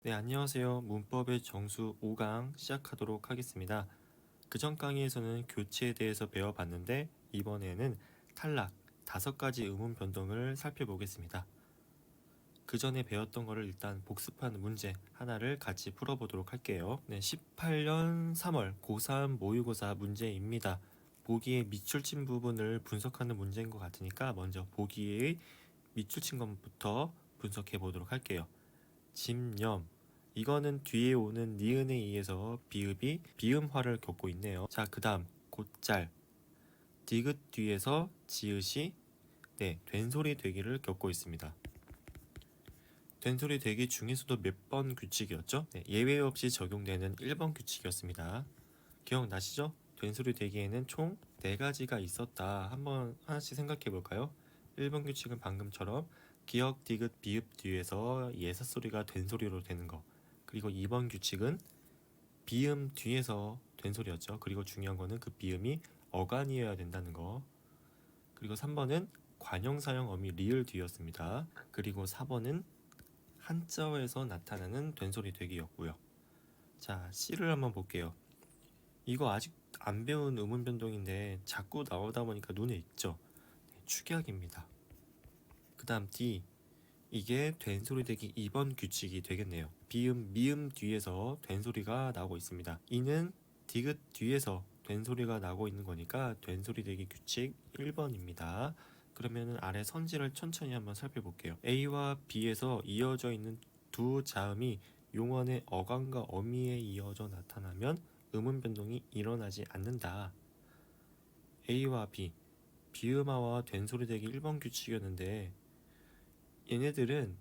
네, 안녕하세요. 문법의 정수 5강 시작하도록 하겠습니다. 그전 강의에서는 교체에 대해서 배워봤는데 이번에는 탈락 5가지 의문 변동을 살펴보겠습니다. 그 전에 배웠던 거를 일단 복습하는 문제 하나를 같이 풀어보도록 할게요. 네, 18년 3월 고3 모의고사 문제입니다. 보기의 밑줄친 부분을 분석하는 문제인 것 같으니까 먼저 보기의 밑줄친 것부터 분석해 보도록 할게요. 집념, 이거는 뒤에 오는 니은에 의해서 비읍이 비음화를 겪고 있네요. 자, 그 다음 곧잘, 디귿 뒤에서 지읒이 된소리 되기를 겪고 있습니다. 된소리 되기 중에서도 몇 번 규칙이었죠? 예외 없이 적용되는 1번 규칙이었습니다. 기억나시죠? 된소리 되기에는 총 4가지가 있었다. 한번 하나씩 생각해 볼까요? 1번 규칙은 방금처럼 기역, 디귿, 비읍 뒤에서 예사소리가 된소리로 되는 거. 그리고 2번 규칙은 비음 뒤에서 된소리였죠. 그리고 중요한 거는 그 비음이 어간이어야 된다는 거. 그리고 3번은 관형사형 어미 리을 뒤였습니다. 그리고 4번은 한자어에서 나타나는 된소리 되기였고요. 자, C를 한번 볼게요. 이거 아직 안 배운 의문 변동인데 자꾸 나오다 보니까 눈에 익죠. 축약입니다. 그 다음 D, 이게 된소리 되기 2번 규칙이 되겠네요. 비음, 미음 뒤에서 된소리가 나오고 있습니다. 이는 디귿 뒤에서 된소리가 나오고 있는 거니까 된소리 되기 규칙 1번입니다. 그러면 아래 선지를 천천히 한번 살펴볼게요. A와 B에서 이어져 있는 두 자음이 용언의 어간과 어미에 이어져 나타나면 음운 변동이 일어나지 않는다. A와 B, 비음화와 된소리 되기 1번 규칙이었는데 얘네들은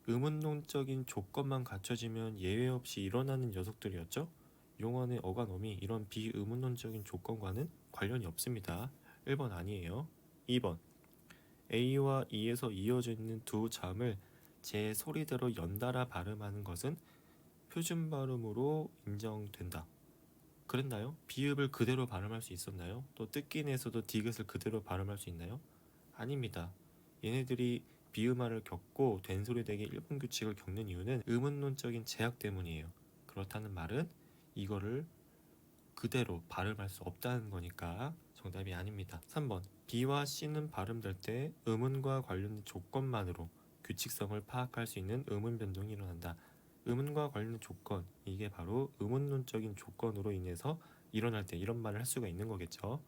의문론적인 조건만 갖춰지면 예외 없이 일어나는 녀석들이었죠. 용언의 어간어미 이런 비의문론적인 조건과는 관련이 없습니다. 1번 아니에요. 2번 A와 E에서 이어져 있는 두 자음을 제 소리대로 연달아 발음하는 것은 표준 발음으로 인정된다. 그랬나요? 비읍을 그대로 발음할 수 있었나요? 또 뜻기내에서도 디귿을 그대로 발음할 수 있나요? 아닙니다. 얘네들이 비음화를 겪고 된소리 되기 1번 규칙을 겪는 이유는 의문론적인 제약 때문이에요. 그렇다는 말은 이거를 그대로 발음할 수 없다는 거니까 정답이 아닙니다. 3번 B와 C는 발음될 때 음운과 관련된 조건만으로 규칙성을 파악할 수 있는 음운 변동이 일어난다. 음운과 관련된 조건, 이게 바로 의문론적인 조건으로 인해서 일어날 때 이런 말을 할 수가 있는 거겠죠.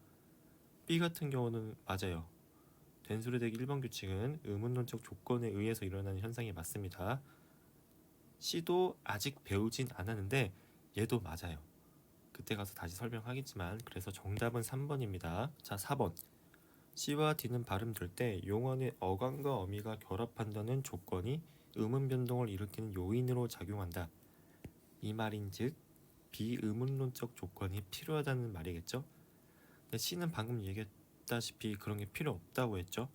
B 같은 경우는 맞아요. 된소리 되기 1번 규칙은 의문론적 조건에 의해서 일어나는 현상이 맞습니다. C도 아직 배우진 않았는데 얘도 맞아요. 그때 가서 다시 설명하겠지만 그래서 정답은 3번입니다. 자, 4번 C와 D는 발음될 때 용언의 어간과 어미가 결합한다는 조건이 음운 변동을 일으키는 요인으로 작용한다. 이 말인즉 비의문론적 조건이 필요하다는 말이겠죠. 근데 C는 방금 얘기했다시피 그런 게 필요 없다고 했죠.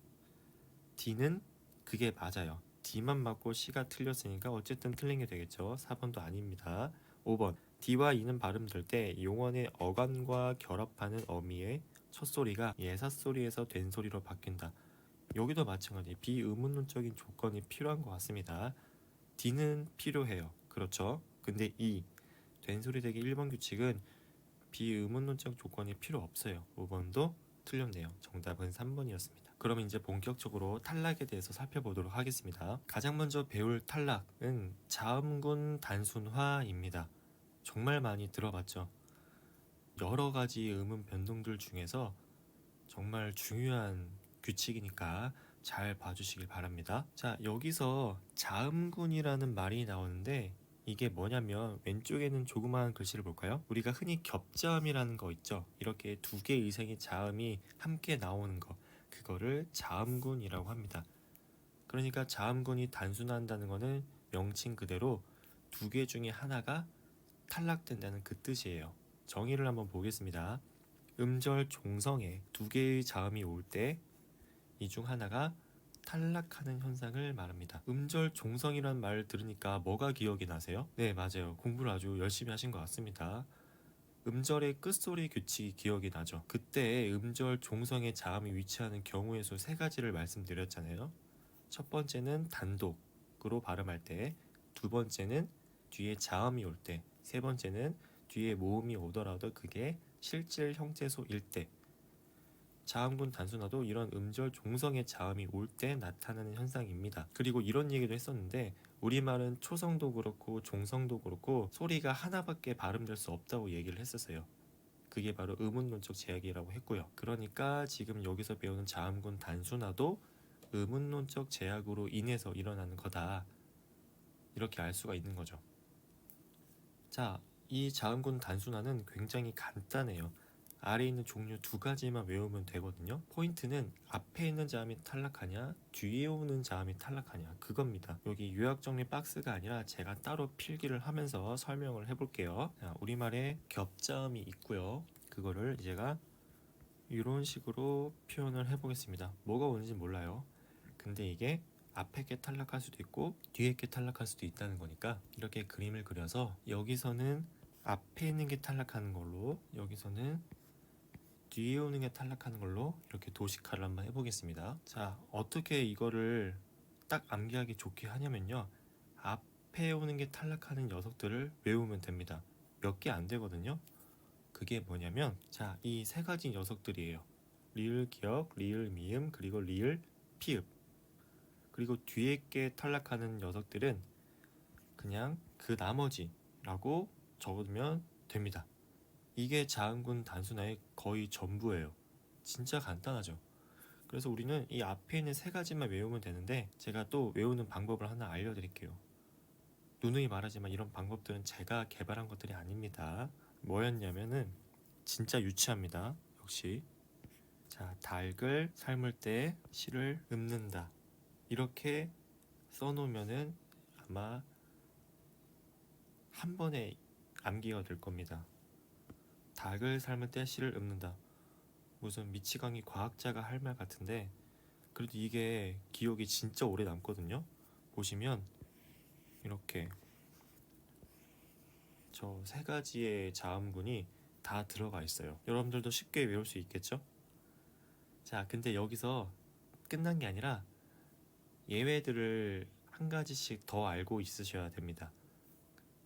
D는 그게 맞아요. D만 맞고 C가 틀렸으니까 어쨌든 틀린 게 되겠죠. 4번도 아닙니다. 5번 D와 E는 발음될 때 용언의 어간과 결합하는 어미의 첫 소리가 예사소리에서 된소리로 바뀐다. 여기도 마찬가지 비의문론적인 조건이 필요한 것 같습니다. D는 필요해요. 그렇죠. 근데 E 된소리 되기 1번 규칙은 비의문론적 조건이 필요 없어요. 5번도 틀렸네요. 정답은 3번이었습니다. 그럼 이제 본격적으로 탈락에 대해서 살펴보도록 하겠습니다. 가장 먼저 배울 탈락은 자음군 단순화입니다. 정말 많이 들어봤죠. 여러 가지 음운 변동들 중에서 정말 중요한 규칙이니까 잘 봐주시길 바랍니다. 자, 여기서 자음군이라는 말이 나오는데 이게 뭐냐면 왼쪽에는 조그마한 글씨를 볼까요? 우리가 흔히 겹자음이라는 거 있죠. 이렇게 두 개의 이상의 자음이 함께 나오는 거, 그거를 자음군이라고 합니다. 그러니까 자음군이 단순화한다는 거는 명칭 그대로 두 개 중에 하나가 탈락된다는 그 뜻이에요. 정의를 한번 보겠습니다. 음절 종성에 두 개의 자음이 올 때 이 중 하나가 탈락하는 현상을 말합니다. 음절 종성이란 말 들으니까 뭐가 기억이 나세요? 네, 맞아요. 공부를 아주 열심히 하신 것 같습니다. 음절의 끝소리 규칙이 기억이 나죠. 그때 음절 종성의 자음이 위치하는 경우의 수 3가지를 말씀드렸잖아요. 첫 번째는 단독으로 발음할 때, 두 번째는 뒤에 자음이 올 때, 세 번째는 뒤에 모음이 오더라도 그게 실질 형태소일 때, 자음군 단순화도 이런 음절 종성의 자음이 올 때 나타나는 현상입니다. 그리고 이런 얘기도 했었는데 우리말은 초성도 그렇고 종성도 그렇고 소리가 하나밖에 발음될 수 없다고 얘기를 했었어요. 그게 바로 의문론적 제약이라고 했고요. 그러니까 지금 여기서 배우는 자음군 단순화도 의문론적 제약으로 인해서 일어나는 거다. 이렇게 알 수가 있는 거죠. 자, 이 자음군 단순화는 굉장히 간단해요. 아래에 있는 종류 두 가지만 외우면 되거든요. 포인트는 앞에 있는 자음이 탈락하냐 뒤에 오는 자음이 탈락하냐 그겁니다. 여기 요약정리 박스가 아니라 제가 따로 필기를 하면서 설명을 해볼게요. 자, 우리말에 겹자음이 있고요. 그거를 제가 이런 식으로 표현을 해보겠습니다. 뭐가 오는지 몰라요. 근데 이게 앞에 게 탈락할 수도 있고 뒤에 게 탈락할 수도 있다는 거니까 이렇게 그림을 그려서 여기서는 앞에 있는 게 탈락하는 걸로, 여기서는 뒤에 오는 게 탈락하는 걸로 이렇게 도식화를 한번 해보겠습니다. 자, 어떻게 이거를 딱 암기하기 좋게 하냐면요, 앞에 오는 게 탈락하는 녀석들을 외우면 됩니다. 몇 개 안 되거든요. 그게 뭐냐면, 자, 이 세 가지 녀석들이에요. 리을 기역, 리을 미음, 그리고 리을 피읍. 그리고 뒤에 게 탈락하는 녀석들은 그냥 그 나머지라고 적으면 됩니다. 이게 자음군 단순화의 거의 전부예요. 진짜 간단하죠. 그래서 우리는 이 앞에 있는 세 가지만 외우면 되는데 제가 또 외우는 방법을 하나 알려드릴게요. 누누이 말하지만 이런 방법들은 제가 개발한 것들이 아닙니다. 뭐였냐면은 진짜 유치합니다. 역시. 자, 닭을 삶을 때 실을 읊는다. 이렇게 써놓으면은 아마 한 번에 암기가 될 겁니다. 닭을 삶을 때 실을 읊는다. 무슨 미치광이 과학자가 할 말 같은데 그래도 이게 기억이 진짜 오래 남거든요. 보시면 이렇게 저 세 가지의 자음군이 다 들어가 있어요. 여러분들도 쉽게 외울 수 있겠죠? 자, 근데 여기서 끝난 게 아니라 예외들을 한 가지씩 더 알고 있으셔야 됩니다.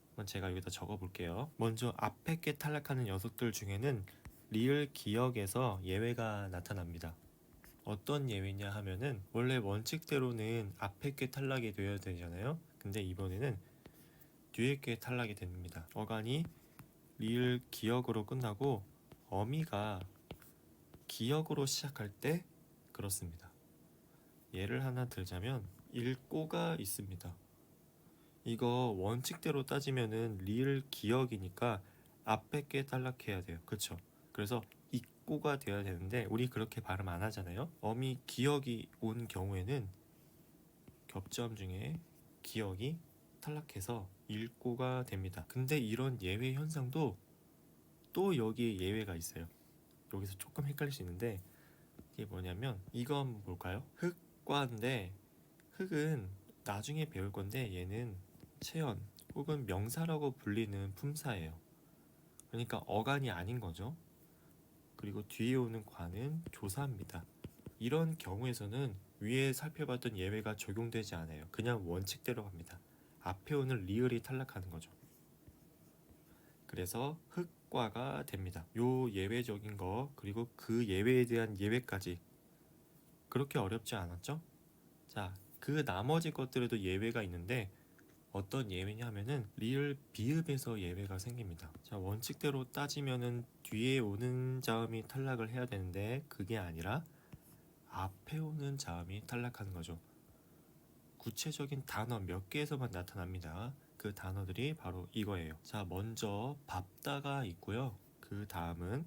한번 제가 여기다 적어 볼게요. 먼저 앞에 게 탈락하는 녀석들 중에는 리을 기역에서 예외가 나타납니다. 어떤 예외냐 하면은 원래 원칙대로는 앞에 게 탈락이 되어야 되잖아요. 근데 이번에는 뒤에 게 탈락이 됩니다. 어간이 리을 기역으로 끝나고 어미가 기역으로 시작할 때 그렇습니다. 예를 하나 들자면 읽고가 있습니다. 이거 원칙대로 따지면은 리을 기역이니까 앞에 게 탈락해야 돼요. 그쵸? 그래서 읽고가 되어야 되는데 우리 그렇게 발음 안 하잖아요. 어미 기역이 온 경우에는 겹자음 중에 기역이 탈락해서 읽고가 됩니다. 근데 이런 예외 현상도 또 여기에 예외가 있어요. 여기서 조금 헷갈릴 수 있는데 이게 뭐냐면 이거 한번 볼까요? 흑과인데 흑은 나중에 배울 건데 얘는 체연 혹은 명사라고 불리는 품사예요. 그러니까 어간이 아닌 거죠. 그리고 뒤에 오는 과는 조사입니다. 이런 경우에서는 위에 살펴봤던 예외가 적용되지 않아요. 그냥 원칙대로 갑니다. 앞에 오는 리을이 탈락하는 거죠. 그래서 흑과가 됩니다. 요 예외적인 거 그리고 그 예외에 대한 예외까지 그렇게 어렵지 않았죠? 자, 그 나머지 것들에도 예외가 있는데 어떤 예외냐 하면은 리을 비읍에서 예외가 생깁니다. 자, 원칙대로 따지면은 뒤에 오는 자음이 탈락을 해야 되는데 그게 아니라 앞에 오는 자음이 탈락하는 거죠. 구체적인 단어 몇 개에서만 나타납니다. 그 단어들이 바로 이거예요. 자, 먼저 밟다가 있고요. 그 다음은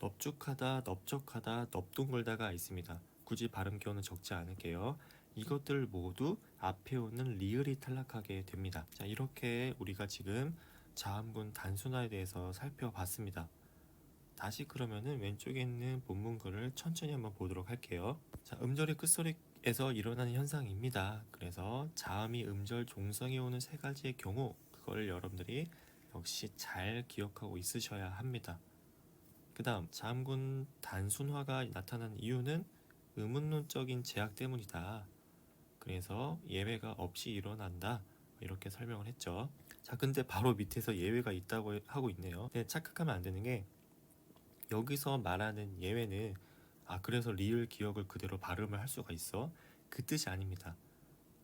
넙죽하다, 넓적하다, 넙둥글다가 있습니다. 굳이 발음 기호는 적지 않을게요. 이것들 모두 앞에 오는 리을이 탈락하게 됩니다. 자, 이렇게 우리가 지금 자음군 단순화에 대해서 살펴봤습니다. 다시 그러면은 왼쪽에 있는 본문글을 천천히 한번 보도록 할게요. 자, 음절의 끝소리에서 일어나는 현상입니다. 그래서 자음이 음절 종성에 오는 세 가지의 경우 그걸 여러분들이 역시 잘 기억하고 있으셔야 합니다. 그 다음 자음군 단순화가 나타난 이유는 의문론적인 제약 때문이다. 그래서 예외가 없이 일어난다. 이렇게 설명을 했죠. 자, 근데 바로 밑에서 예외가 있다고 하고 있네요. 근데 착각하면 안 되는 게 여기서 말하는 예외는 그래서 리을 기억을 그대로 발음을 할 수가 있어. 그 뜻이 아닙니다.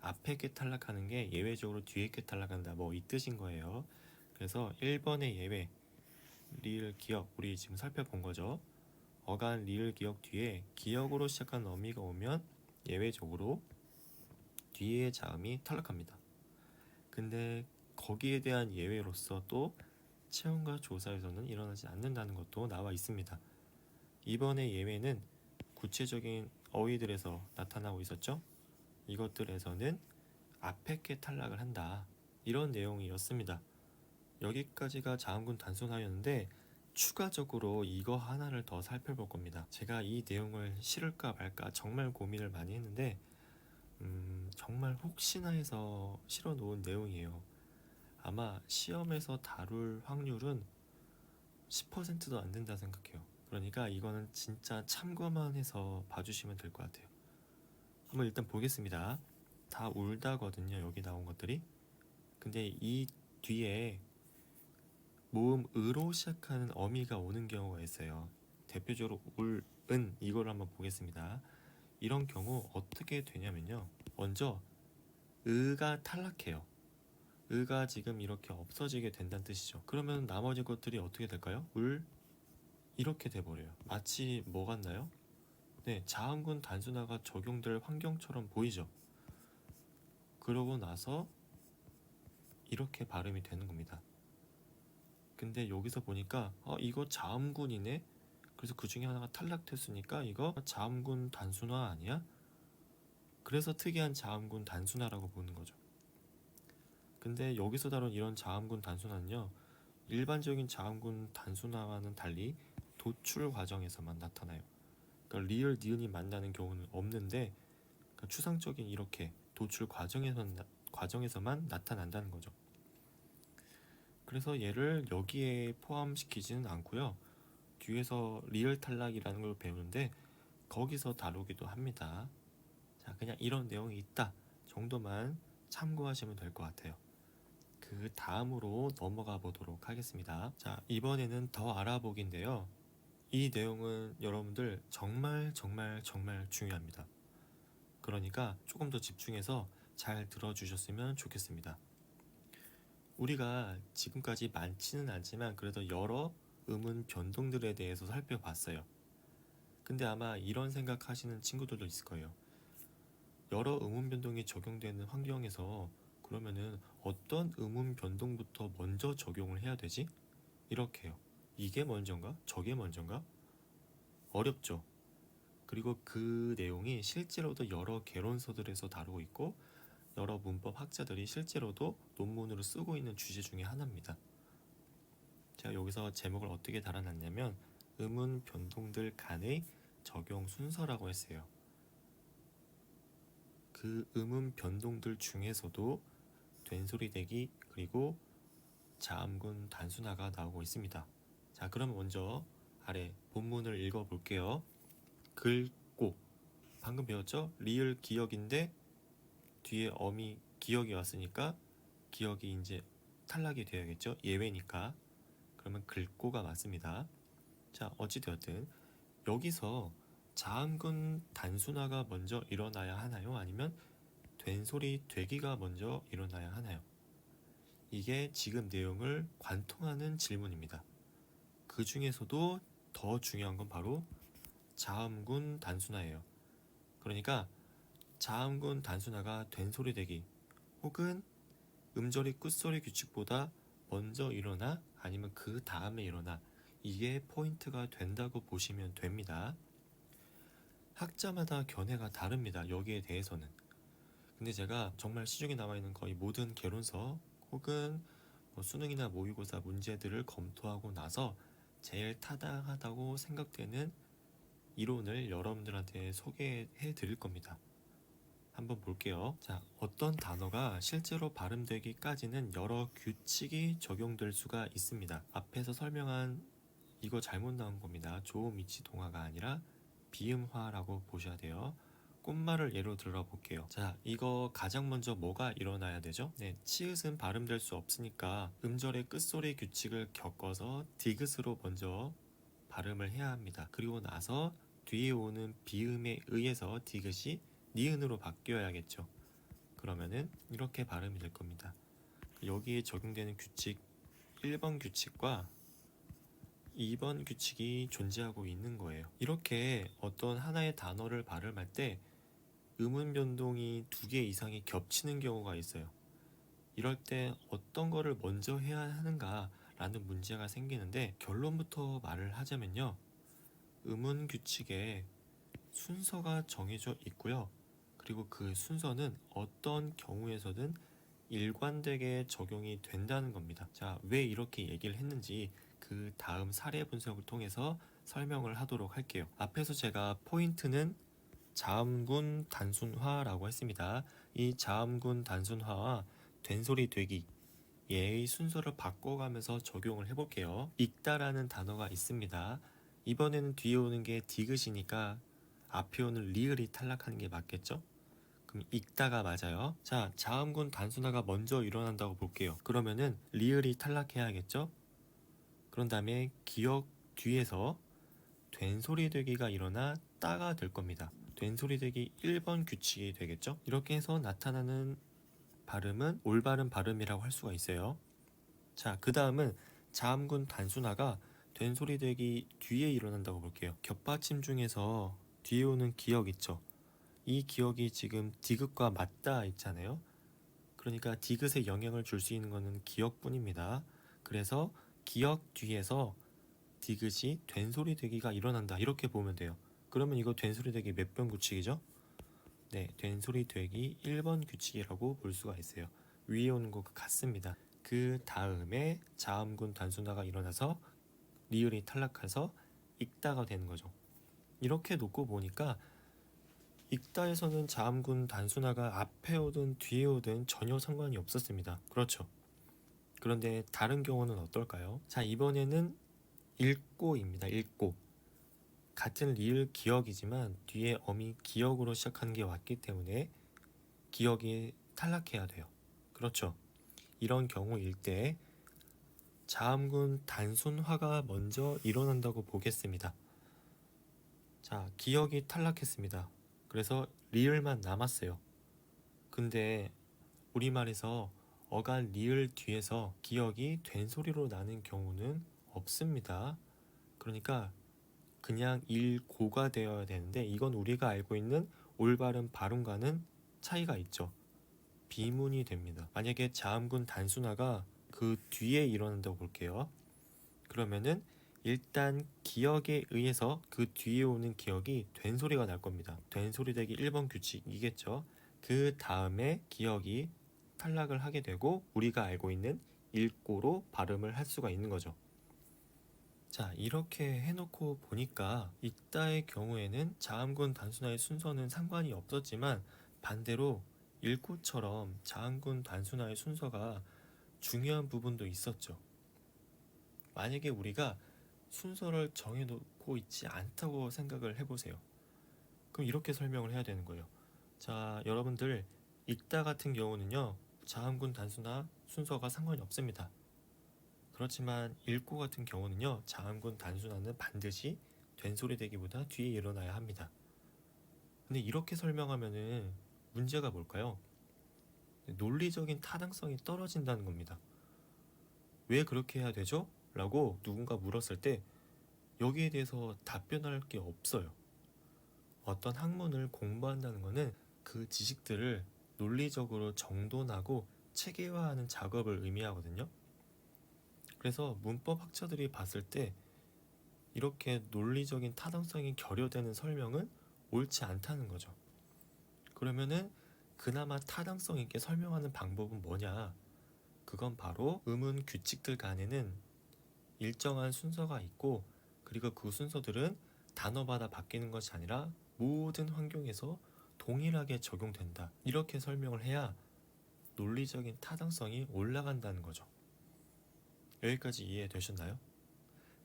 앞에 게 탈락하는 게 예외적으로 뒤에 게 탈락한다. 뭐 이 뜻인 거예요. 그래서 1번의 예외 리을 기억 우리 지금 살펴본 거죠. 어간 리을 기억 뒤에 기억으로 시작하는 어미가 오면 예외적으로 뒤에 자음이 탈락합니다. 근데 거기에 대한 예외로서 또 체험과 조사에서는 일어나지 않는다는 것도 나와 있습니다. 이번의 예외는 구체적인 어휘들에서 나타나고 있었죠. 이것들에서는 앞에 게 탈락을 한다. 이런 내용이었습니다. 여기까지가 자음군 단순화였는데 추가적으로 이거 하나를 더 살펴볼 겁니다. 제가 이 내용을 실을까 말까 정말 고민을 많이 했는데 정말 혹시나 해서 실어 놓은 내용이에요. 아마 시험에서 다룰 확률은 10%도 안 된다 생각해요. 그러니까 이거는 진짜 참고만 해서 봐주시면 될 것 같아요. 한번 일단 보겠습니다. 다 울다거든요, 여기 나온 것들이. 근데 이 뒤에 모음 으로 시작하는 어미가 오는 경우가 있어요. 대표적으로 울, 은 이걸 한번 보겠습니다. 이런 경우 어떻게 되냐면요. 먼저 으가 탈락해요. 으가 지금 이렇게 없어지게 된다는 뜻이죠. 그러면 나머지 것들이 어떻게 될까요? 울 이렇게 돼버려요. 마치 뭐 같나요? 네, 자음군 단순화가 적용될 환경처럼 보이죠. 그러고 나서 이렇게 발음이 되는 겁니다. 근데 여기서 보니까 이거 자음군이네. 그래서 그 중에 하나가 탈락됐으니까 이거 자음군 단순화 아니야? 그래서 특이한 자음군 단순화라고 보는 거죠. 근데 여기서 다룬 이런 자음군 단순화는요, 일반적인 자음군 단순화와는 달리 도출 과정에서만 나타나요. 그러니까 리을 니은이 만나는 경우는 없는데 그러니까 추상적인 이렇게 도출 과정에서만 나타난다는 거죠. 그래서 얘를 여기에 포함시키지는 않고요. 뒤에서 리을 탈락이라는 걸 배우는데 거기서 다루기도 합니다. 자, 그냥 이런 내용이 있다 정도만 참고하시면 될 것 같아요. 그 다음으로 넘어가 보도록 하겠습니다. 자, 이번에는 더 알아보기인데요. 이 내용은 여러분들 정말 중요합니다. 그러니까 조금 더 집중해서 잘 들어주셨으면 좋겠습니다. 우리가 지금까지 많지는 않지만 그래도 여러 음운 변동들에 대해서 살펴봤어요. 근데 아마 이런 생각하시는 친구들도 있을 거예요. 여러 음운 변동이 적용되는 환경에서 그러면은 어떤 음운 변동부터 먼저 적용을 해야 되지? 이렇게요. 이게 먼저인가? 저게 먼저인가? 어렵죠. 그리고 그 내용이 실제로도 여러 개론서들에서 다루고 있고 여러 문법 학자들이 실제로도 논문으로 쓰고 있는 주제 중에 하나입니다. 제가 여기서 제목을 어떻게 달아놨냐면 음운 변동들 간의 적용 순서라고 했어요. 그 음운 변동들 중에서도 된소리대기 그리고 자음군 단순화가 나오고 있습니다. 자, 그럼 먼저 아래 본문을 읽어볼게요. 긁고 방금 배웠죠? 리을 기억인데 뒤에 어미 기억이 왔으니까 기억이 이제 탈락이 되어야겠죠? 예외니까. 그러면 긁고가 맞습니다. 자, 어찌되었든 여기서 자음군 단순화가 먼저 일어나야 하나요? 아니면 된소리 되기가 먼저 일어나야 하나요? 이게 지금 내용을 관통하는 질문입니다. 그 중에서도 더 중요한 건 바로 자음군 단순화예요. 그러니까 자음군 단순화가 된소리 되기 혹은 음절이 끝소리 규칙보다 먼저 일어나 아니면 그 다음에 일어나 이게 포인트가 된다고 보시면 됩니다. 학자마다 견해가 다릅니다. 여기에 대해서는. 근데 제가 정말 시중에 나와있는 거의 모든 개론서 혹은 수능이나 모의고사 문제들을 검토하고 나서 제일 타당하다고 생각되는 이론을 여러분들한테 소개해 드릴 겁니다. 한번 볼게요. 자, 어떤 단어가 실제로 발음되기까지는 여러 규칙이 적용될 수가 있습니다. 앞에서 설명한 이거 잘못 나온 겁니다. 조음 이치 동화가 아니라 비음화라고 보셔야 돼요. 꽃말을 예로 들어볼게요. 자, 이거 가장 먼저 뭐가 일어나야 되죠? 네, 치읓은 발음될 수 없으니까 음절의 끝소리 규칙을 겪어서 디귿으로 먼저 발음을 해야 합니다. 그리고 나서 뒤에 오는 비음에 의해서 디귿이 니은으로 바뀌어야겠죠. 그러면은 이렇게 발음이 될 겁니다. 여기에 적용되는 규칙 1번 규칙과 2번 규칙이 존재하고 있는 거예요. 이렇게 어떤 하나의 단어를 발음할 때 음운 변동이 2개 이상이 겹치는 경우가 있어요. 이럴 때 어떤 거를 먼저 해야 하는가 라는 문제가 생기는데, 결론부터 말을 하자면요, 음운 규칙에 순서가 정해져 있고요. 그리고 그 순서는 어떤 경우에서든 일관되게 적용이 된다는 겁니다. 자, 왜 이렇게 얘기를 했는지 그 다음 사례 분석을 통해서 설명을 하도록 할게요. 앞에서 제가 포인트는 자음군 단순화라고 했습니다. 이 자음군 단순화와 된소리 되기 얘의 순서를 바꿔가면서 적용을 해볼게요. 읽다라는 단어가 있습니다. 이번에는 뒤에 오는 게 디귿이니까 앞에 오는 리을이 탈락하는 게 맞겠죠? 그럼 읽다가 맞아요. 자, 자음군 단순화가 먼저 일어난다고 볼게요. 그러면은 리을이 탈락해야겠죠? 그런 다음에 기역 뒤에서 된소리 되기가 일어나 따가 될 겁니다. 된소리 되기 1번 규칙이 되겠죠? 이렇게 해서 나타나는 발음은 올바른 발음이라고 할 수가 있어요. 자, 그 다음은 자음군 단순화가 된소리 되기 뒤에 일어난다고 볼게요. 겹받침 중에서 뒤에 오는 기역 있죠? 이 기역이 지금 디귿과 맞닿아 있잖아요. 그러니까 디귿에 영향을 줄 수 있는 것은 기역뿐입니다. 그래서 기역 뒤에서 디귿이 된소리 되기가 일어난다, 이렇게 보면 돼요. 그러면 이거 된소리 되기 몇 번 규칙이죠? 네, 된소리 되기 1번 규칙이라고 볼 수가 있어요. 위에 오는 거 같습니다. 그 다음에 자음군 단순화가 일어나서 리을이 탈락해서 읽다가 되는 거죠. 이렇게 놓고 보니까 읽다에서는 자음군 단순화가 앞에 오든 뒤에 오든 전혀 상관이 없었습니다. 그렇죠? 그런데 다른 경우는 어떨까요? 자, 이번에는 읽고입니다. 읽고. 같은 리을 기역이지만 뒤에 어미 기역으로 시작하는 게 왔기 때문에 기역이 탈락해야 돼요. 그렇죠? 이런 경우일 때 자음군 단순화가 먼저 일어난다고 보겠습니다. 자, 기역이 탈락했습니다. 그래서 리을만 남았어요. 근데 우리말에서 어간 리을 뒤에서 기역이 된소리로 나는 경우는 없습니다. 그러니까 그냥 일고가 되어야 되는데, 이건 우리가 알고 있는 올바른 발음과는 차이가 있죠. 비문이 됩니다. 만약에 자음군 단순화가 그 뒤에 일어난다고 볼게요. 그러면은 일단 기역에 의해서 그 뒤에 오는 기역이 된소리가 날 겁니다. 된소리 되기 1번 규칙이겠죠. 그 다음에 기역이 탈락을 하게 되고 우리가 알고 있는 읽고로 발음을 할 수가 있는 거죠. 자, 이렇게 해놓고 보니까 읽다의 경우에는 자음군 단순화의 순서는 상관이 없었지만 반대로 읽고처럼 자음군 단순화의 순서가 중요한 부분도 있었죠. 만약에 우리가 순서를 정해놓고 있지 않다고 생각을 해보세요. 그럼 이렇게 설명을 해야 되는 거예요. 자, 여러분들 읽다 같은 경우는요, 자음군 단순화 순서가 상관이 없습니다. 그렇지만 읽고 같은 경우는요, 자음군 단순화는 반드시 된소리 되기보다 뒤에 일어나야 합니다. 근데 이렇게 설명하면은 문제가 뭘까요? 논리적인 타당성이 떨어진다는 겁니다. 왜 그렇게 해야 되죠? 라고 누군가 물었을 때 여기에 대해서 답변할 게 없어요. 어떤 학문을 공부한다는 것은 그 지식들을 논리적으로 정돈하고 체계화하는 작업을 의미하거든요. 그래서 문법 학자들이 봤을 때 이렇게 논리적인 타당성이 결여되는 설명은 옳지 않다는 거죠. 그러면은 그나마 타당성 있게 설명하는 방법은 뭐냐? 그건 바로 음운 규칙들 간에는 일정한 순서가 있고, 그리고 그 순서들은 단어마다 바뀌는 것이 아니라 모든 환경에서 동일하게 적용된다, 이렇게 설명을 해야 논리적인 타당성이 올라간다는 거죠. 여기까지 이해되셨나요?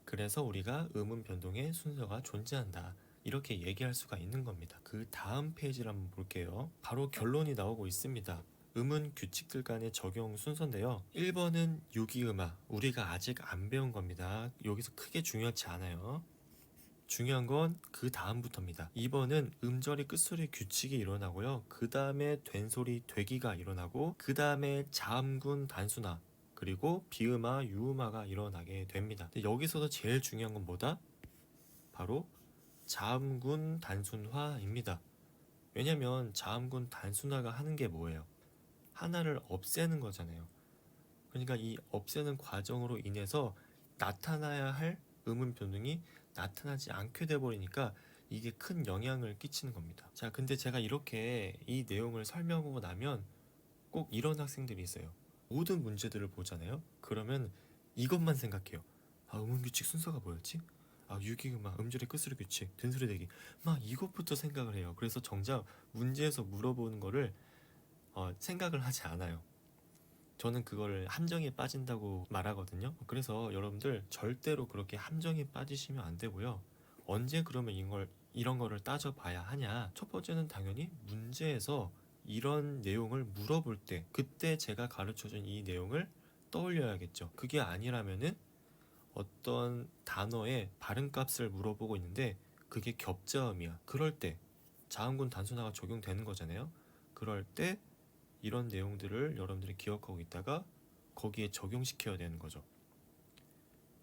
그래서 우리가 음운 변동의 순서가 존재한다, 이렇게 얘기할 수가 있는 겁니다. 그 다음 페이지를 한번 볼게요. 바로 결론이 나오고 있습니다. 음운 규칙들 간의 적용 순서인데요. 1번은 유기음화, 우리가 아직 안 배운 겁니다. 여기서 크게 중요하지 않아요. 중요한 건 그 다음부터입니다. 2번은 음절의 끝소리 규칙이 일어나고요. 그 다음에 된소리 되기가 일어나고, 그 다음에 자음군 단순화, 그리고 비음화, 유음화가 일어나게 됩니다. 근데 여기서도 제일 중요한 건 뭐다? 바로 자음군 단순화입니다. 왜냐면 자음군 단순화가 하는 게 뭐예요? 하나를 없애는 거잖아요. 그러니까 이 없애는 과정으로 인해서 나타나야 할 음운 변동이 나타나지 않게 돼버리니까 이게 큰 영향을 끼치는 겁니다. 자, 근데 제가 이렇게 이 내용을 설명하고 나면 꼭 이런 학생들이 있어요. 모든 문제들을 보잖아요. 그러면 이것만 생각해요. 아, 음운 규칙 순서가 뭐였지? 아, 유기음악, 음절의 끝소리 규칙, 된소리 대기, 막 이것부터 생각을 해요. 그래서 정작 문제에서 물어보는 거를 생각을 하지 않아요. 저는 그걸 함정에 빠진다고 말하거든요. 그래서 여러분들 절대로 그렇게 함정에 빠지시면 안 되고요. 언제 그러면 이런 거를 따져봐야 하냐? 첫 번째는 당연히 문제에서 이런 내용을 물어볼 때, 그때 제가 가르쳐준 이 내용을 떠올려야겠죠. 그게 아니라면은 어떤 단어의 발음값을 물어보고 있는데 그게 겹자음이야. 그럴 때 자음군 단순화가 적용되는 거잖아요. 그럴 때 이런 내용들을 여러분들이 기억하고 있다가 거기에 적용시켜야 되는 거죠.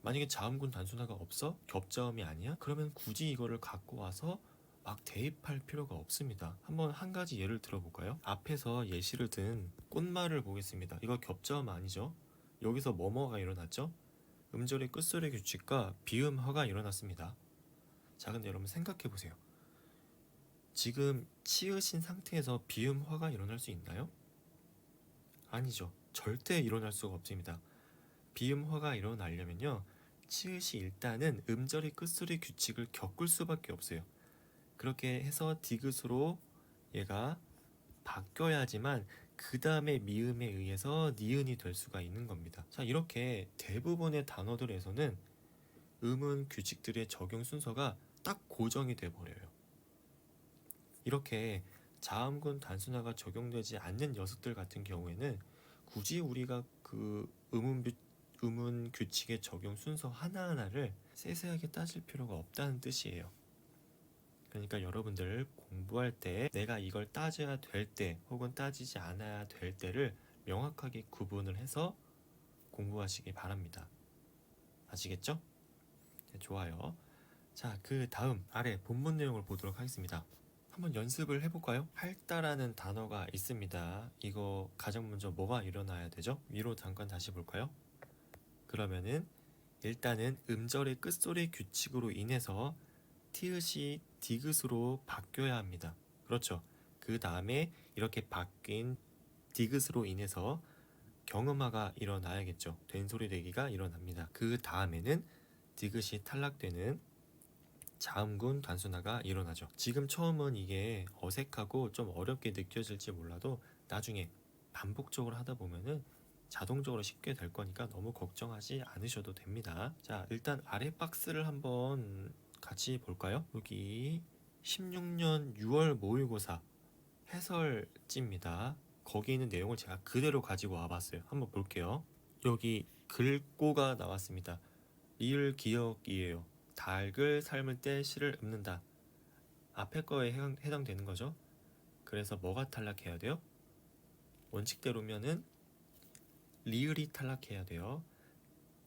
만약에 자음군 단순화가 없어? 겹자음이 아니야? 그러면 굳이 이거를 갖고 와서 막 대입할 필요가 없습니다. 한번 한 가지 예를 들어볼까요? 앞에서 예시를 든 꽃말을 보겠습니다. 이거 겹자음 아니죠? 여기서 뭐뭐가 일어났죠? 음절의 끝소리 규칙과 비음화가 일어났습니다. 자, 근데 여러분 생각해 보세요. 지금 치으신 상태에서 비음화가 일어날 수 있나요? 아니죠. 절대 일어날 수가 없습니다. 비음화가 일어나려면요, 치읓이 일단은 음절의 끝소리 규칙을 겪을 수밖에 없어요. 그렇게 해서 디귿으로 얘가 바뀌어야지만 그 다음에 미음에 의해서 니은이 될 수가 있는 겁니다. 자, 이렇게 대부분의 단어들에서는 음운 규칙들의 적용 순서가 딱 고정이 돼 버려요. 이렇게 자음군 단순화가 적용되지 않는 녀석들 같은 경우에는 굳이 우리가 그 음운 규칙의 적용 순서 하나하나를 세세하게 따질 필요가 없다는 뜻이에요. 그러니까 여러분들 공부할 때 내가 이걸 따져야 될 때 혹은 따지지 않아야 될 때를 명확하게 구분을 해서 공부하시기 바랍니다. 아시겠죠? 네, 좋아요. 자, 그 다음 아래 본문 내용을 보도록 하겠습니다. 한번 연습을 해볼까요? 할다라는 단어가 있습니다. 이거 가장 먼저 뭐가 일어나야 되죠? 위로 잠깐 다시 볼까요? 그러면은 일단은 음절의 끝소리 규칙으로 인해서 티읕이 디귿으로 바뀌어야 합니다. 그렇죠? 그 다음에 이렇게 바뀐 디귿으로 인해서 경음화가 일어나야겠죠. 된소리 되기가 일어납니다. 그 다음에는 디귿이 탈락되는 자음군 단순화가 일어나죠. 지금 처음은 이게 어색하고 좀 어렵게 느껴질지 몰라도 나중에 반복적으로 하다 보면은 자동적으로 쉽게 될 거니까 너무 걱정하지 않으셔도 됩니다. 자, 일단 아래 박스를 한번 같이 볼까요? 여기 16년 6월 모의고사 해설지입니다. 거기 있는 내용을 제가 그대로 가지고 와봤어요. 한번 볼게요. 여기 글꼬가 나왔습니다. 리을 기억이에요. 닭을 삶을 때 씨를 읊는다. 앞에 거에 해당되는 거죠. 그래서 뭐가 탈락해야 돼요? 원칙대로면은 리을이 탈락해야 돼요.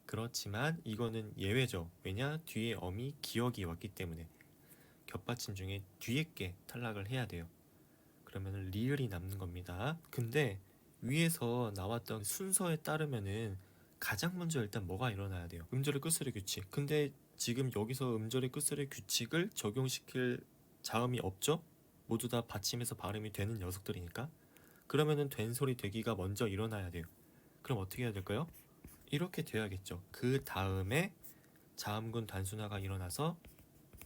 그렇지만 이거는 예외죠. 왜냐? 뒤에 어미 기억이 왔기 때문에 겹받침 중에 뒤에 게 탈락을 해야 돼요. 그러면 리을이 남는 겁니다. 근데 위에서 나왔던 순서에 따르면은 가장 먼저 일단 뭐가 일어나야 돼요? 음절의 끝소리 규칙. 근데 지금 여기서 음절의 끝소리 규칙을 적용시킬 자음이 없죠? 모두 다 받침에서 발음이 되는 녀석들이니까. 그러면은 된소리 되기가 먼저 일어나야 돼요. 그럼 어떻게 해야 될까요? 이렇게 돼야겠죠. 그 다음에 자음군 단순화가 일어나서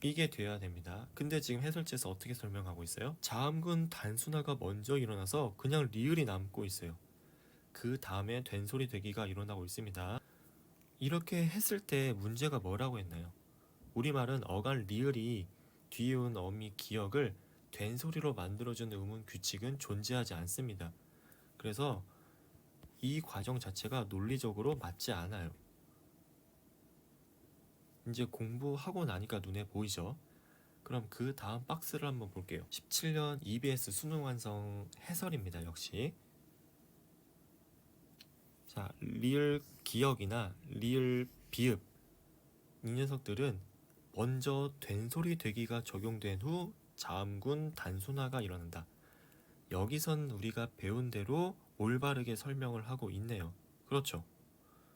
이게 돼야 됩니다. 근데 지금 해설지에서 어떻게 설명하고 있어요? 자음군 단순화가 먼저 일어나서 그냥 리을이 남고 있어요. 그 다음에 된소리 되기가 일어나고 있습니다. 이렇게 했을 때 문제가 뭐라고 했나요? 우리말은 어간 리을이 뒤에 온 어미 기역을 된소리로 만들어주는 음운 규칙은 존재하지 않습니다. 그래서 이 과정 자체가 논리적으로 맞지 않아요. 이제 공부하고 나니까 눈에 보이죠? 그럼 그 다음 박스를 한번 볼게요. 17년 EBS 수능 완성 해설입니다. 역시 자, 리을 기역이나 리을 비읍 이 녀석들은 먼저 된소리 되기가 적용된 후 자음군 단순화가 일어난다. 여기선 우리가 배운 대로 올바르게 설명을 하고 있네요. 그렇죠.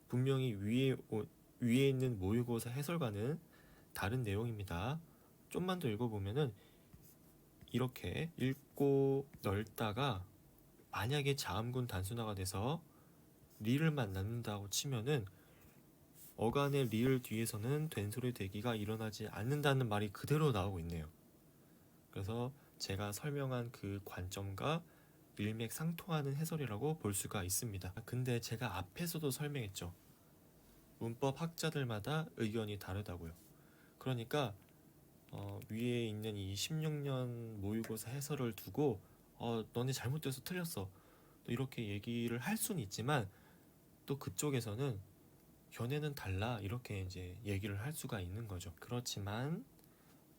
분명히 위에 있는 모의고사 해설과는 다른 내용입니다. 좀만 더 읽어보면은 이렇게 읽고 넓다가 만약에 자음군 단순화가 돼서 리을만 낳는다고 치면은 어간의 리을 뒤에서는 된소리 대기가 일어나지 않는다는 말이 그대로 나오고 있네요. 그래서 제가 설명한 그 관점과 일맥상통하는 해설이라고 볼 수가 있습니다. 근데 제가 앞에서도 설명했죠. 문법 학자들마다 의견이 다르다고요. 그러니까 위에 있는 이 16년 모의고사 해설을 두고 너네 잘못돼서 틀렸어 또 이렇게 얘기를 할 수는 있지만 또 그쪽에서는 견해는 달라 이렇게 이제 얘기를 할 수가 있는 거죠. 그렇지만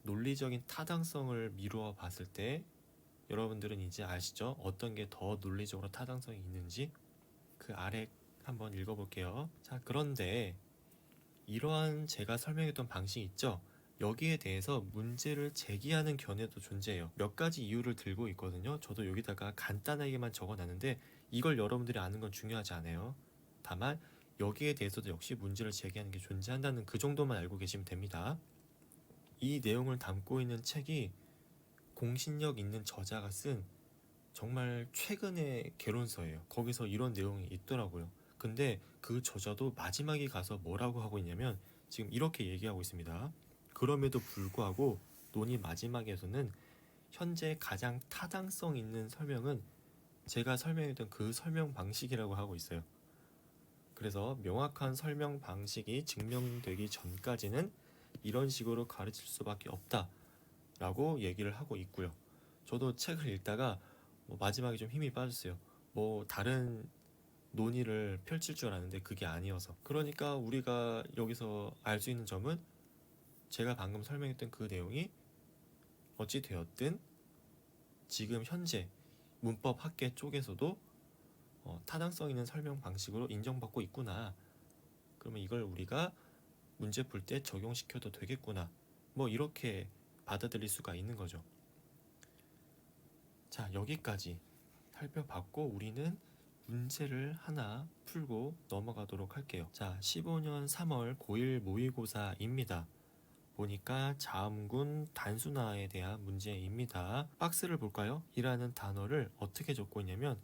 논리적인 타당성을 미루어 봤을 때 여러분들은 이제 아시죠? 어떤 게 더 논리적으로 타당성이 있는지. 그 아래 한번 읽어볼게요. 자, 그런데 이러한 제가 설명했던 방식 있죠? 여기에 대해서 문제를 제기하는 견해도 존재해요. 몇 가지 이유를 들고 있거든요. 저도 여기다가 간단하게만 적어놨는데 이걸 여러분들이 아는 건 중요하지 않아요. 다만 여기에 대해서도 역시 문제를 제기하는 게 존재한다는 그 정도만 알고 계시면 됩니다. 이 내용을 담고 있는 책이 공신력 있는 저자가 쓴 정말 최근의 개론서예요. 거기서 이런 내용이 있더라고요. 근데 그 저자도 마지막에 가서 뭐라고 하고 있냐면 지금 이렇게 얘기하고 있습니다. 그럼에도 불구하고 논의 마지막에서는 현재 가장 타당성 있는 설명은 제가 설명했던 그 설명 방식이라고 하고 있어요. 그래서 명확한 설명 방식이 증명되기 전까지는 이런 식으로 가르칠 수밖에 없다 라고 얘기를 하고 있고요. 저도 책을 읽다가 마지막에 좀 힘이 빠졌어요. 다른 논의를 펼칠 줄 알았는데 그게 아니어서. 그러니까 우리가 여기서 알 수 있는 점은 제가 방금 설명했던 그 내용이 어찌 되었든 지금 현재 문법 학계 쪽에서도 타당성 있는 설명 방식으로 인정받고 있구나. 그러면 이걸 우리가 문제 풀 때 적용시켜도 되겠구나. 이렇게 받아들일 수가 있는 거죠. 자, 여기까지 살펴봤고 우리는 문제를 하나 풀고 넘어가도록 할게요. 자, 15년 3월 고1 모의고사입니다. 보니까 자음군 단순화에 대한 문제입니다. 박스를 볼까요? 이라는 단어를 어떻게 적고 있냐면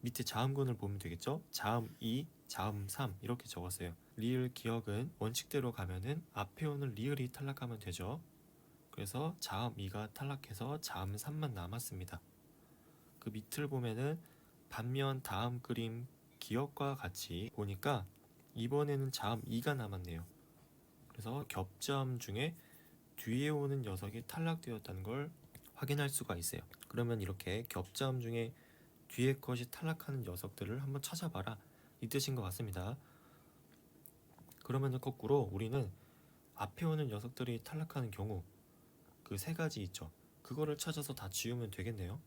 밑에 자음군을 보면 되겠죠? 자음 2, 자음 3 이렇게 적었어요. 리을 기억은 원칙대로 가면은 앞에 오는 리을이 탈락하면 되죠. 그래서 자음 2가 탈락해서 자음 3만 남았습니다. 그 밑을 보면은 반면 다음 그림 기억과 같이 보니까 이번에는 자음 2가 남았네요. 그래서 겹자음 중에 뒤에 오는 녀석이 탈락되었다는 걸 확인할 수가 있어요. 그러면 이렇게 겹자음 중에 뒤에 것이 탈락하는 녀석들을 한번 찾아봐라 이 뜻인 것 같습니다. 그러면 거꾸로 우리는 앞에 오는 녀석들이 탈락하는 경우 그 세 가지 있죠. 그거를 찾아서 다 지우면 되겠네요.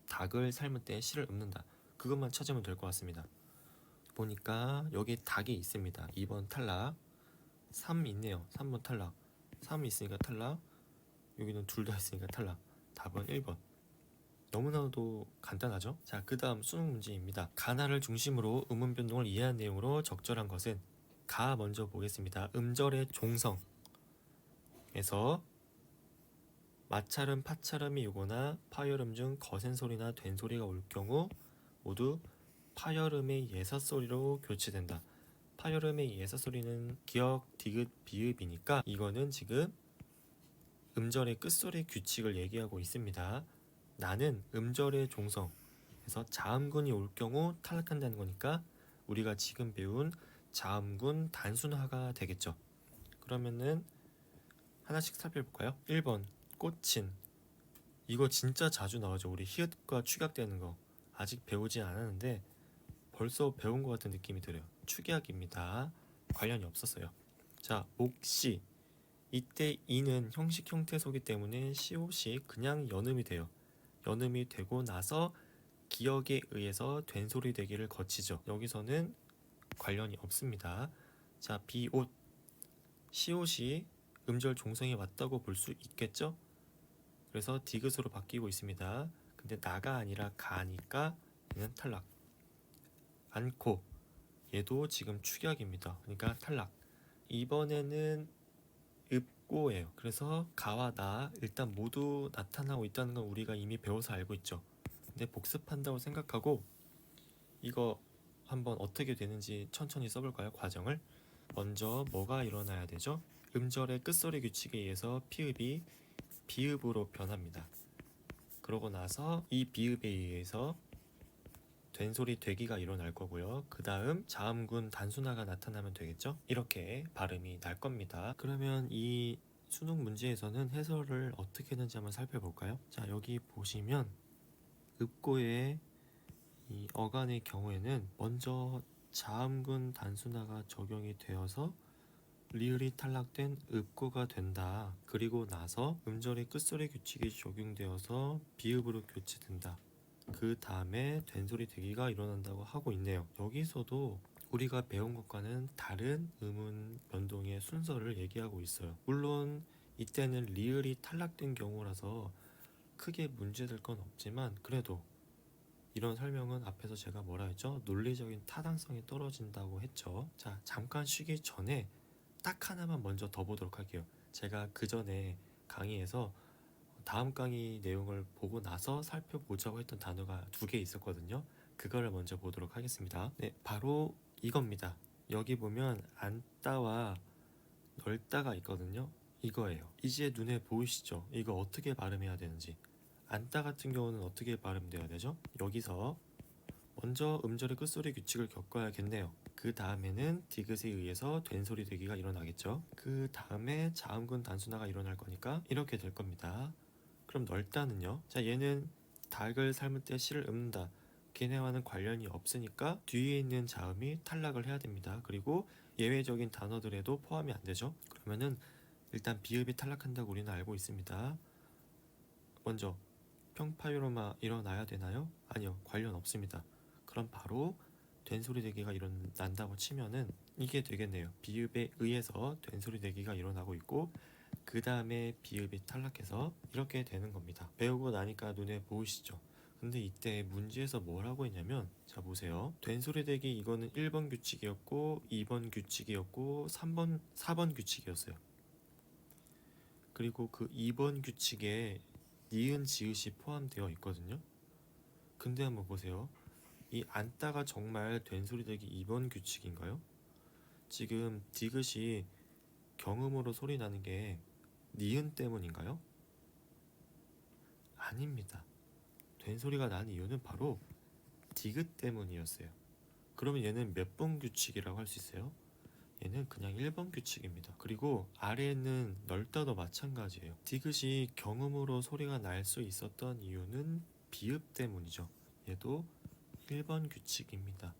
닭을 삶을 때 실을 읊는다. 그것만 찾으면 될 것 같습니다. 보니까 여기 닭이 있습니다. 2번 탈락. 3 있네요. 3번 탈락. 3 있으니까 탈락. 여기는 둘 다 있으니까 탈락. 답은 1번. 너무나도 간단하죠? 자, 그 다음 수능 문제입니다. 가나를 중심으로 음운 변동을 이해한 내용으로 적절한 것은 가 먼저 보겠습니다. 음절의 종성에서 마찰음, 파찰음이 오거나 파열음 중 거센 소리나 된 소리가 올 경우 모두 파열음의 예사소리로 교체된다. 파열음의 예사소리는 기역, 디귿, 비읍이니까 이거는 지금 음절의 끝소리 규칙을 얘기하고 있습니다. 나는 음절의 종성에서 자음군이 올 경우 탈락한다는 거니까 우리가 지금 배운 자음군 단순화가 되겠죠. 그러면은 하나씩 살펴볼까요? 1번 꽂힌. 이거 진짜 자주 나오죠. 우리 히읗과 축약되는 거. 아직 배우지 않았는데 벌써 배운 것 같은 느낌이 들어요. 축약입니다. 관련이 없었어요. 자, 옥시. 이때 이는 형식 형태소이기 때문에 시옷이 그냥 연음이 돼요. 연음이 되고 나서 기역에 의해서 된소리 되기를 거치죠. 여기서는 관련이 없습니다. 자, 비옷. 시옷이 음절 종성에 왔다고 볼 수 있겠죠? 그래서 디귿으로 바뀌고 있습니다. 근데 나가 아니라 가니까 얘는 탈락. 않고 얘도 지금 축약입니다. 그러니까 탈락. 이번에는 읍고예요. 그래서 가와 나 일단 모두 나타나고 있다는 건 우리가 이미 배워서 알고 있죠. 근데 복습한다고 생각하고 이거 한번 어떻게 되는지 천천히 써볼까요? 과정을. 먼저 뭐가 일어나야 되죠? 음절의 끝소리 규칙에 의해서 피읍이 비읍으로 변합니다. 그러고 나서 이 비읍에 의해서 된소리 되기가 일어날 거고요. 그 다음 자음군 단순화가 나타나면 되겠죠? 이렇게 발음이 날 겁니다. 그러면 이 수능 문제에서는 해설을 어떻게 했는지 한번 살펴볼까요? 자, 여기 보시면 읍고의 이 어간의 경우에는 먼저 자음군 단순화가 적용이 되어서 리을이 탈락된 읍고가 된다. 그리고 나서 음절의 끝소리 규칙이 적용되어서 비읍으로 교체된다. 그 다음에 된소리 대기가 일어난다고 하고 있네요. 여기서도 우리가 배운 것과는 다른 음운 변동의 순서를 얘기하고 있어요. 물론 이때는 리을이 탈락된 경우라서 크게 문제될 건 없지만 그래도 이런 설명은 앞에서 제가 뭐라 했죠? 논리적인 타당성이 떨어진다고 했죠. 자, 잠깐 쉬기 전에 딱 하나만 먼저 더 보도록 할게요. 제가 그 전에 강의에서 다음 강의 내용을 보고 나서 살펴보자고 했던 단어가 2개 있었거든요. 그거를 먼저 보도록 하겠습니다. 네, 바로 이겁니다. 여기 보면 안따와 넓다가 있거든요. 이거예요. 이제 눈에 보이시죠? 이거 어떻게 발음해야 되는지. 안따 같은 경우는 어떻게 발음돼야 되죠? 여기서 먼저 음절의 끝소리 규칙을 겪어야겠네요. 그 다음에는 디귿에 의해서 된소리 되기가 일어나겠죠. 그 다음에 자음군 단순화가 일어날 거니까 이렇게 될 겁니다. 그럼 넓다는요? 자, 얘는 닭을 삶을 때 씨를 읊는다. 걔네와는 관련이 없으니까 뒤에 있는 자음이 탈락을 해야 됩니다. 그리고 예외적인 단어들에도 포함이 안 되죠. 그러면은 일단 비읍이 탈락한다고 우리는 알고 있습니다. 먼저 평파유로마 일어나야 되나요? 아니요, 관련 없습니다. 그럼 바로 된소리 대기가 일어난다고 치면은 이게 되겠네요. 비읍에 의해서 된소리 대기가 일어나고 있고 그 다음에 비읍이 탈락해서 이렇게 되는 겁니다. 배우고 나니까 눈에 보이시죠? 근데 이때 문제에서 뭐라고 했냐면 자 보세요. 된소리 대기 이거는 1번 규칙이었고 2번 규칙이었고 3번 4번 규칙이었어요. 그리고 그 2번 규칙에 니은 지읒이 포함되어 있거든요. 근데 한번 보세요. 이 안따가 정말 된소리 대기 2번 규칙인가요? 지금 디귿이 경음으로 소리 나는 게 니은 때문인가요? 아닙니다. 된소리가 나는 이유는 바로 디귿 때문이었어요. 그러면 얘는 몇 번 규칙이라고 할 수 있어요? 얘는 그냥 1번 규칙입니다. 그리고 아래에는 넓다도 마찬가지예요. 디귿이 경음으로 소리가 날 수 있었던 이유는 비읍 때문이죠. 얘도 1번 규칙입니다.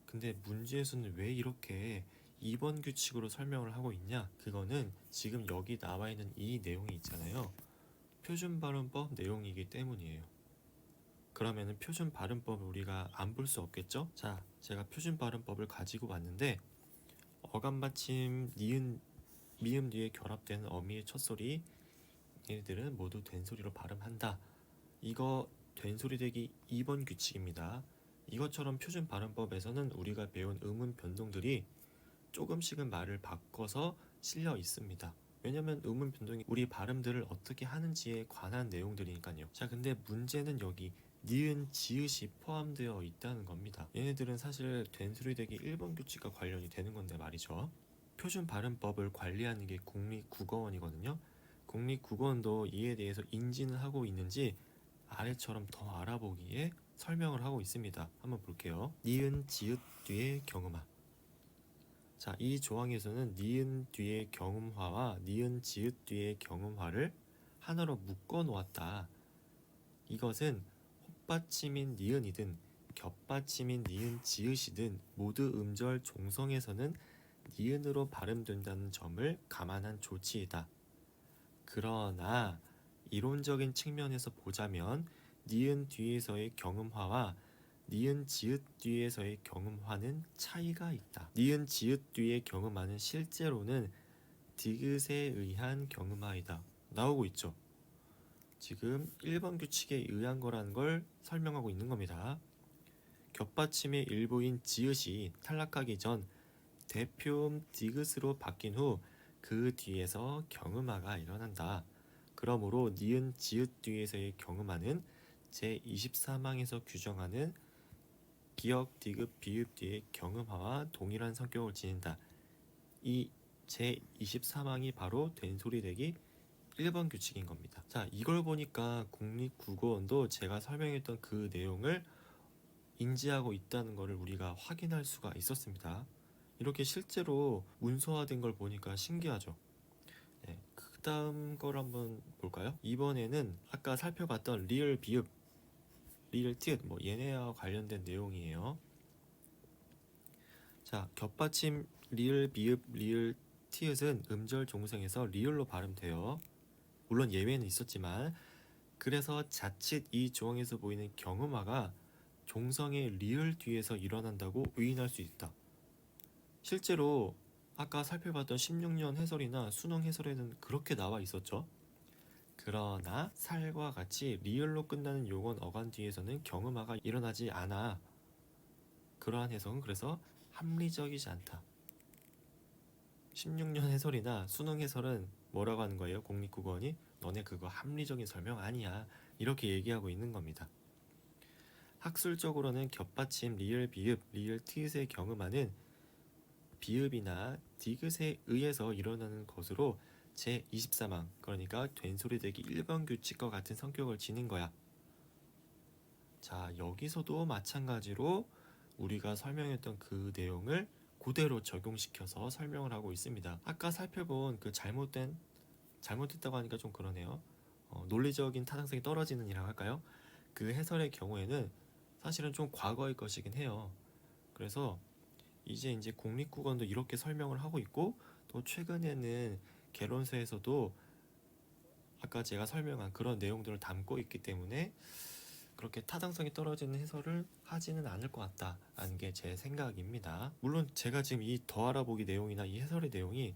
근데 문제에서는 왜 이렇게 2번 규칙으로 설명을 하고 있냐? 그거는 지금 여기 나와 있는 이 내용이 있잖아요. 표준 발음법 내용이기 때문이에요. 그러면은 표준 발음법을 우리가 안 볼 수 없겠죠? 자, 제가 표준 발음법을 가지고 왔는데 어감 받침 니은 미음 뒤에 결합되는 어미의 첫소리 얘네들은 모두 된소리로 발음한다. 이거 된소리 되기 2번 규칙입니다. 이것처럼 표준 발음법에서는 우리가 배운 음운 변동들이 조금씩은 말을 바꿔서 실려 있습니다. 왜냐면 음운 변동이 우리 발음들을 어떻게 하는지에 관한 내용들이니까요. 자, 근데 문제는 여기 니은 지읒이 포함되어 있다는 겁니다. 얘네들은 사실 된소리 되기 1번 규칙과 관련이 되는 건데 말이죠. 표준 발음법을 관리하는 게 국립국어원이거든요. 국립국어원도 이에 대해서 인지는 하고 있는지 아래처럼 더 알아보기에 설명을 하고 있습니다. 한번 볼게요. 니은 지읒 뒤에 경음화. 자, 이 조항에서는 니은 뒤에 경음화와 니은 지읒 뒤에 경음화를 하나로 묶어 놓았다. 이것은 헛받침인 니은이든 겹받침인 니은 지읒이든 모두 음절 종성에서는 니은으로 발음된다는 점을 감안한 조치이다. 그러나 이론적인 측면에서 보자면 니은 뒤에서의 경음화와 니은 지읒 뒤에서의 경음화는 차이가 있다. 니은 지읒 뒤의 경음화는 실제로는 디귿에 의한 경음화이다. 나오고 있죠. 지금 1번 규칙에 의한 거라는 걸 설명하고 있는 겁니다. 겹받침의 일부인 지읒이 탈락하기 전 대표음 디귿으로 바뀐 후 그 뒤에서 경음화가 일어난다. 그러므로 니은 지읒 뒤에서의 경음화는 제24망에서 규정하는 기역 디귿 비읍 뒤의 경음화와 동일한 성격을 지닌다. 이 제24망이 바로 된소리되기 1번 규칙인 겁니다. 자, 이걸 보니까 국립국어원도 제가 설명했던 그 내용을 인지하고 있다는 것을 우리가 확인할 수가 있었습니다. 이렇게 실제로 문서화된 걸 보니까 신기하죠. 네, 그 다음 걸 한번 볼까요? 이번에는 아까 살펴봤던 리을 비읍, 리을 티읕 얘네와 관련된 내용이에요. 자, 겹받침 리을 비읍 리을 티읕은 음절 종성에서 리을로 발음돼요. 물론 예외는 있었지만, 그래서 자칫 이 조항에서 보이는 경음화가 종성의 리을 뒤에서 일어난다고 의인할 수 있다. 실제로 아까 살펴봤던 16년 해설이나 수능 해설에는 그렇게 나와 있었죠. 그러나 살과 같이 리을로 끝나는 용언 어간 뒤에서는 경음화가 일어나지 않아. 그러한 해석은 그래서 합리적이지 않다. 16년 해설이나 수능 해설은 뭐라고 하는 거예요? 국립국어원이 너네 그거 합리적인 설명 아니야. 이렇게 얘기하고 있는 겁니다. 학술적으로는 겹받침 리을 비읍 리을 티읕의 경음화는 비읍이나 디귿에 의해서 일어나는 것으로 제24망, 그러니까 된소리되기 1번 규칙과 같은 성격을 지닌 거야. 자, 여기서도 마찬가지로 우리가 설명했던 그 내용을 그대로 적용시켜서 설명을 하고 있습니다. 아까 살펴본 그 잘못됐다고 하니까 좀 그러네요. 논리적인 타당성이 떨어지는 이라고 할까요? 그 해설의 경우에는 사실은 좀 과거의 것이긴 해요. 그래서 이제 국립국어원도 이렇게 설명을 하고 있고, 또 최근에는 개론서에서도 아까 제가 설명한 그런 내용들을 담고 있기 때문에 그렇게 타당성이 떨어지는 해설을 하지는 않을 것 같다라는 게 제 생각입니다. 물론 제가 지금 이 더 알아보기 내용이나 이 해설의 내용이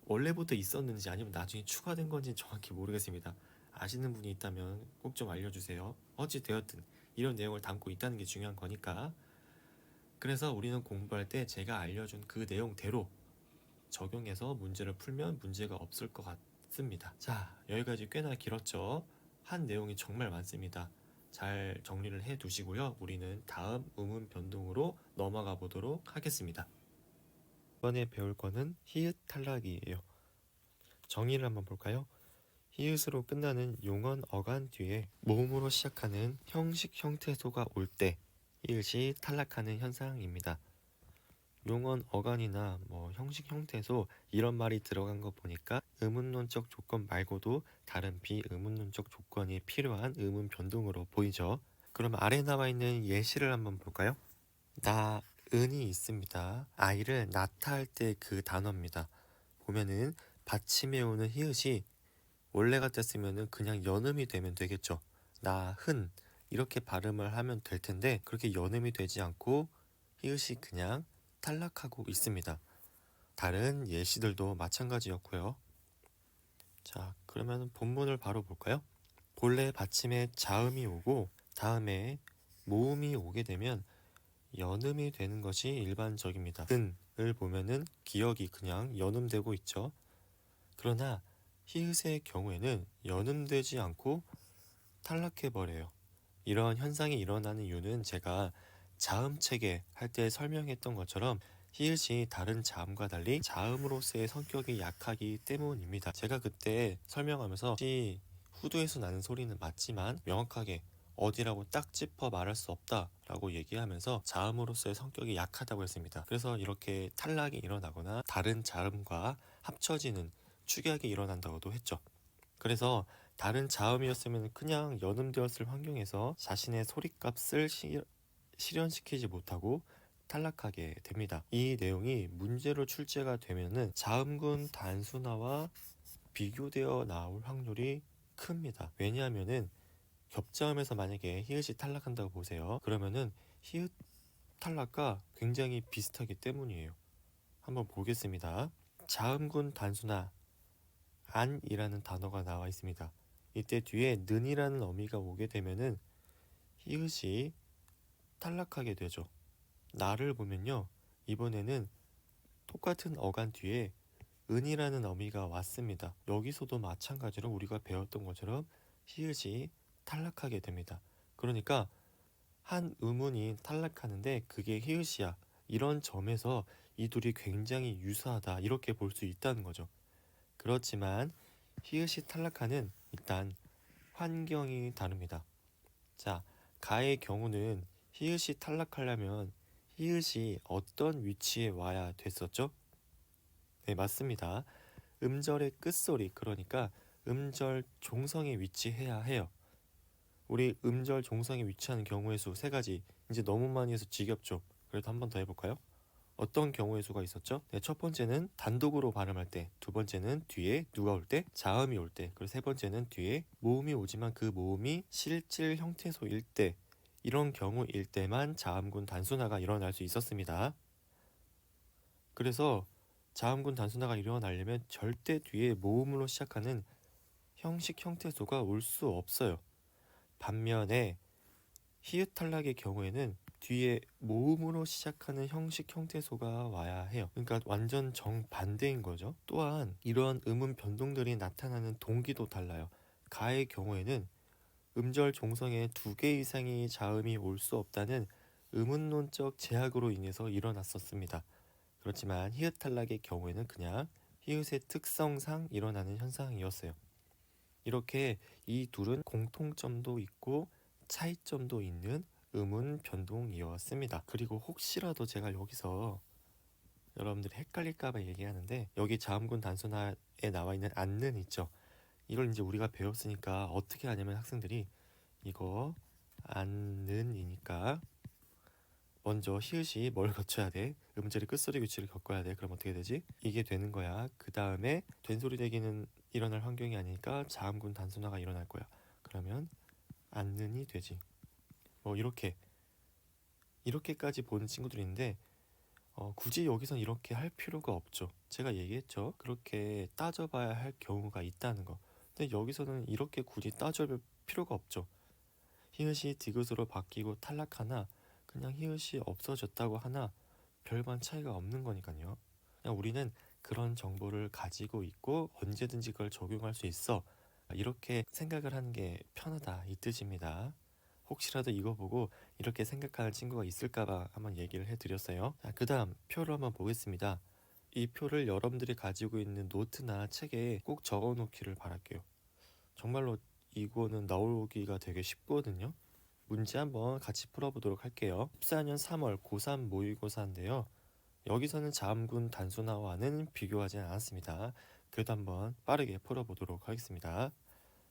원래부터 있었는지 아니면 나중에 추가된 건지는 정확히 모르겠습니다. 아시는 분이 있다면 꼭 좀 알려주세요. 어찌되었든 이런 내용을 담고 있다는 게 중요한 거니까. 그래서 우리는 공부할 때 제가 알려준 그 내용대로 적용해서 문제를 풀면 문제가 없을 것 같습니다. 자, 여기까지 꽤나 길었죠. 한 내용이 정말 많습니다. 잘 정리를 해 두시고요. 우리는 다음 음운 변동으로 넘어가 보도록 하겠습니다. 이번에 배울 거는 히읗 탈락이에요. 정의를 한번 볼까요? 히읗으로 끝나는 용언 어간 뒤에 모음으로 시작하는 형식 형태소가 올 때 히읗이 탈락하는 현상입니다. 용언 어간이나 형식 형태소 이런 말이 들어간 거 보니까 의문론적 조건 말고도 다른 비의문론적 조건이 필요한 의문 변동으로 보이죠. 그럼 아래 나와 있는 예시를 한번 볼까요? 나은이 있습니다. 아이를 낳다 할 때 그 단어입니다. 보면은 받침에 오는 히읗이 원래 같았으면은 그냥 연음이 되면 되겠죠. 나흔 이렇게 발음을 하면 될 텐데 그렇게 연음이 되지 않고 히읗이 그냥 탈락하고 있습니다. 다른 예시들도 마찬가지였고요. 자, 그러면 본문을 바로 볼까요? 본래 받침에 자음이 오고 다음에 모음이 오게 되면 연음이 되는 것이 일반적입니다. 은을 보면은 기역이 그냥 연음되고 있죠. 그러나 히읗의 경우에는 연음되지 않고 탈락해버려요. 이런 현상이 일어나는 이유는 제가 자음 체계 할 때 설명했던 것처럼 히읗이 다른 자음과 달리 자음으로서의 성격이 약하기 때문입니다. 제가 그때 설명하면서 혹시 후두에서 나는 소리는 맞지만 명확하게 어디라고 딱 짚어 말할 수 없다라고 얘기하면서 자음으로서의 성격이 약하다고 했습니다. 그래서 이렇게 탈락이 일어나거나 다른 자음과 합쳐지는 축약이 일어난다고도 했죠. 그래서 다른 자음이었으면 그냥 연음되었을 환경에서 자신의 소리값을 실현시키지 못하고 탈락하게 됩니다. 이 내용이 문제로 출제가 되면은 자음군 단순화와 비교되어 나올 확률이 큽니다. 왜냐하면은 겹자음에서 만약에 히읗이 탈락한다고 보세요. 그러면은 히읗 탈락과 굉장히 비슷하기 때문이에요. 한번 보겠습니다. 자음군 단순화 안이라는 단어가 나와 있습니다. 이때 뒤에 는이라는 어미가 오게 되면은 히읗이 탈락하게 되죠. 나를 보면요. 이번에는 똑같은 어간 뒤에 은이라는 어미가 왔습니다. 여기서도 마찬가지로 우리가 배웠던 것처럼 히읗이 탈락하게 됩니다. 그러니까 한 음운이 탈락하는데 그게 히읗이야. 이런 점에서 이 둘이 굉장히 유사하다. 이렇게 볼 수 있다는 거죠. 그렇지만 히읗이 탈락하는 일단 환경이 다릅니다. 자, 가의 경우는 히읗이 탈락하려면 히읗이 어떤 위치에 와야 됐었죠? 네, 맞습니다. 음절의 끝소리, 그러니까 음절 종성에 위치해야 해요. 우리 음절 종성에 위치하는 경우의 수 세 가지. 이제 너무 많이 해서 지겹죠? 그래도 한 번 더 해볼까요? 어떤 경우의 수가 있었죠? 네, 첫 번째는 단독으로 발음할 때, 두 번째는 뒤에 누가 올 때, 자음이 올 때, 그리고 세 번째는 뒤에 모음이 오지만 그 모음이 실질 형태소일 때, 이런 경우일 때만 자음군 단순화가 일어날 수 있었습니다. 그래서 자음군 단순화가 일어나려면 절대 뒤에 모음으로 시작하는 형식 형태소가 올 수 없어요. 반면에 히읗 탈락의 경우에는 뒤에 모음으로 시작하는 형식 형태소가 와야 해요. 그러니까 완전 정반대인 거죠. 또한 이러한 음운 변동들이 나타나는 동기도 달라요. 가의 경우에는 음절 종성에 2개 이상의 자음이 올 수 없다는 음운론적 제약으로 인해서 일어났었습니다. 그렇지만 히읗 탈락의 경우에는 그냥 히읗의 특성상 일어나는 현상이었어요. 이렇게 이 둘은 공통점도 있고 차이점도 있는 음운 변동이었습니다. 그리고 혹시라도 제가 여기서 여러분들이 헷갈릴까봐 얘기하는데, 여기 자음군 단순화에 나와 있는 않는 있죠. 이걸 이제 우리가 배웠으니까 어떻게 하냐면 학생들이 이거 않는이니까 먼저 히읗이 뭘 거쳐야 돼? 음절의 끝소리 위치를 겪어야 돼. 그럼 어떻게 되지? 이게 되는 거야. 그 다음에 된소리 대기는 일어날 환경이 아니니까 자음군 단순화가 일어날 거야. 그러면 않는이 되지. 뭐 이렇게까지 보는 친구들인데 굳이 여기선 이렇게 할 필요가 없죠. 제가 얘기했죠. 그렇게 따져봐야 할 경우가 있다는 거. 근데 여기서는 이렇게 굳이 따져볼 필요가 없죠. 히읗이 디귿으로 바뀌고 탈락하나 그냥 히읗이 없어졌다고 하나 별반 차이가 없는 거니까요. 그냥 우리는 그런 정보를 가지고 있고 언제든지 그걸 적용할 수 있어. 이렇게 생각을 하는 게 편하다 이 뜻입니다. 혹시라도 이거 보고 이렇게 생각하는 친구가 있을까봐 한번 얘기를 해드렸어요. 자, 그 다음 표를 한번 보겠습니다. 이 표를 여러분들이 가지고 있는 노트나 책에 꼭 적어 놓기를 바랄게요. 정말로 이거는 나오기가 되게 쉽거든요. 문제 한번 같이 풀어보도록 할게요. 14년 3월 고3 모의고사인데요. 여기서는 자음군 단순화와는 비교하지 않았습니다. 그래도 한번 빠르게 풀어보도록 하겠습니다.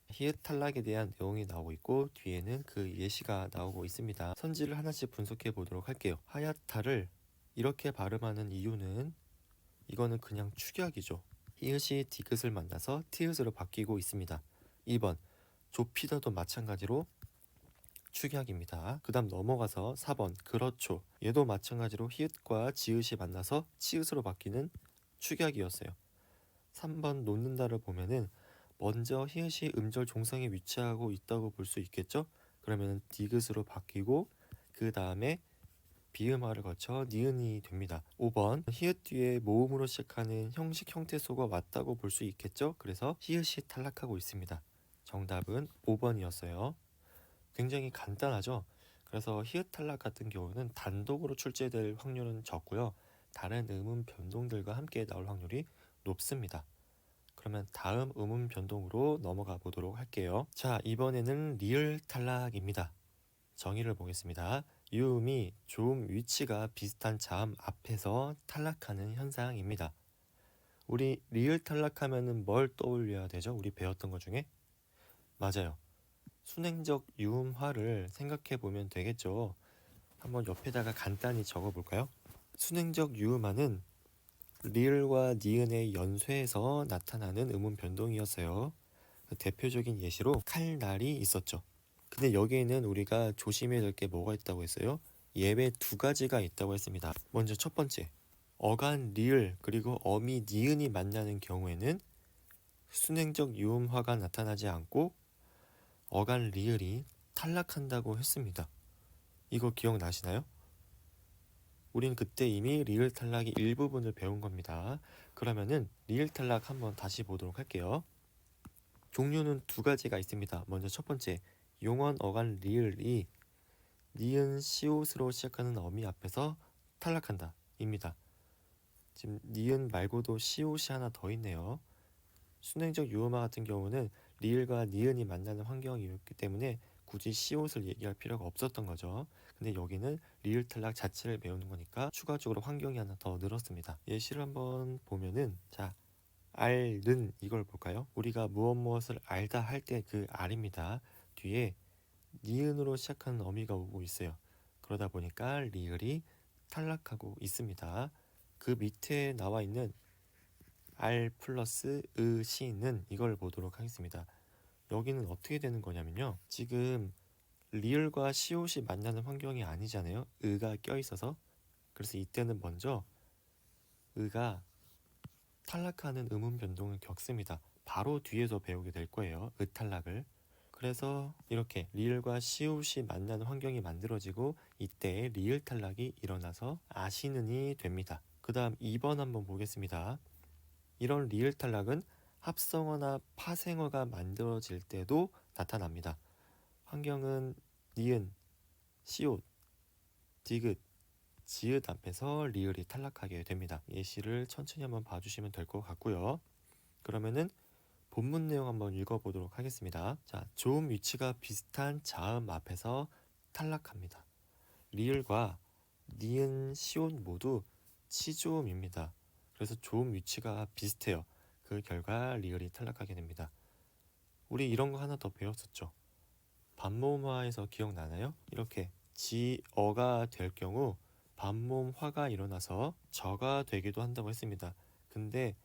히읗 탈락에 대한 내용이 나오고 있고 뒤에는 그 예시가 나오고 있습니다. 선지를 하나씩 분석해 보도록 할게요. 하얗다를 이렇게 발음하는 이유는 이거는 그냥 축약이죠. 히읗이 디귿을 만나서 티읕으로 바뀌고 있습니다. 2번 좁히다도 마찬가지로 축약입니다. 그 다음 넘어가서 4번 그렇죠. 얘도 마찬가지로 히읗과 지읒이 만나서 치읒으로 바뀌는 축약이었어요. 3번 놓는다를 보면은 먼저 히읗이 음절 종성에 위치하고 있다고 볼 수 있겠죠? 그러면 디귿으로 바뀌고 그 다음에 비음화를 거쳐 니은이 됩니다. 5번 히읗 뒤에 모음으로 시작하는 형식 형태소가 왔다고 볼 수 있겠죠? 그래서 히읗이 탈락하고 있습니다. 정답은 5번이었어요. 굉장히 간단하죠? 그래서 히읗 탈락 같은 경우는 단독으로 출제될 확률은 적고요. 다른 음운 변동들과 함께 나올 확률이 높습니다. 그러면 다음 음운 변동으로 넘어가 보도록 할게요. 자, 이번에는 리을 탈락입니다. 정의를 보겠습니다. 유음이 조음 위치가 비슷한 자음 앞에서 탈락하는 현상입니다. 우리 리을 탈락하면은 뭘 떠올려야 되죠? 우리 배웠던 것 중에? 맞아요. 순행적 유음화를 생각해 보면 되겠죠. 한번 옆에다가 간단히 적어 볼까요? 순행적 유음화는 리을과 니은의 연쇄에서 나타나는 음운 변동이었어요. 그 대표적인 예시로 칼날이 있었죠. 근데 여기에는 우리가 조심해야 될 게 뭐가 있다고 했어요? 예외 두 가지가 있다고 했습니다. 먼저 첫 번째, 어간 리을 그리고 어미 니은이 만나는 경우에는 순행적 유음화가 나타나지 않고 어간 리을이 탈락한다고 했습니다. 이거 기억나시나요? 우린 그때 이미 리을 탈락의 일부분을 배운 겁니다. 그러면은 리을 탈락 한번 다시 보도록 할게요. 종류는 두 가지가 있습니다. 먼저 첫 번째, 용언 어간 리을이 니은 시옷으로 시작하는 어미 앞에서 탈락한다 입니다. 지금 니은 말고도 시옷이 하나 더 있네요. 순행적 유음화 같은 경우는 리을과 니은이 만나는 환경이었기 때문에 굳이 시옷을 얘기할 필요가 없었던 거죠. 근데 여기는 리을 탈락 자체를 배우는 거니까 추가적으로 환경이 하나 더 늘었습니다. 예시를 한번 보면은 자, 알는 이걸 볼까요? 우리가 무엇을 알다 할 때 그 알입니다. 뒤에 니은으로 시작하는 어미가 오고 있어요. 그러다 보니까 리을이 탈락하고 있습니다. 그 밑에 나와 있는 알 플러스 시는 이걸 보도록 하겠습니다. 여기는 어떻게 되는 거냐면요. 지금 리을과 시옷이 만나는 환경이 아니잖아요. 가 껴있어서. 그래서 이때는 먼저 가 탈락하는 음운 변동을 겪습니다. 바로 뒤에서 배우게 될 거예요. 탈락을. 그래서 이렇게 리을과 시옷이 만나는 환경이 만들어지고 이때 리을 탈락이 일어나서 아시는이 됩니다. 그 다음 2번 한번 보겠습니다. 이런 리을 탈락은 합성어나 파생어가 만들어질 때도 나타납니다. 환경은 니은, 시옷, 디귿, 지읒 앞에서 리을이 탈락하게 됩니다. 예시를 천천히 한번 봐주시면 될 것 같고요. 그러면은 본문 내용 한번 읽어보도록 하겠습니다. 자, 조음 위치가 비슷한 자음 앞에서 탈락합니다. 리을과 니은, 시옷 모두 치조음입니다. 그래서 조음 위치가 비슷해요. 그 결과 리을이 탈락하게 됩니다. 우리 이런 거 하나 더 배웠었죠. 반모음화에서 기억나나요? 이렇게 지어가 될 경우 반모음화가 일어나서 저가 되기도 한다고 했습니다. 근데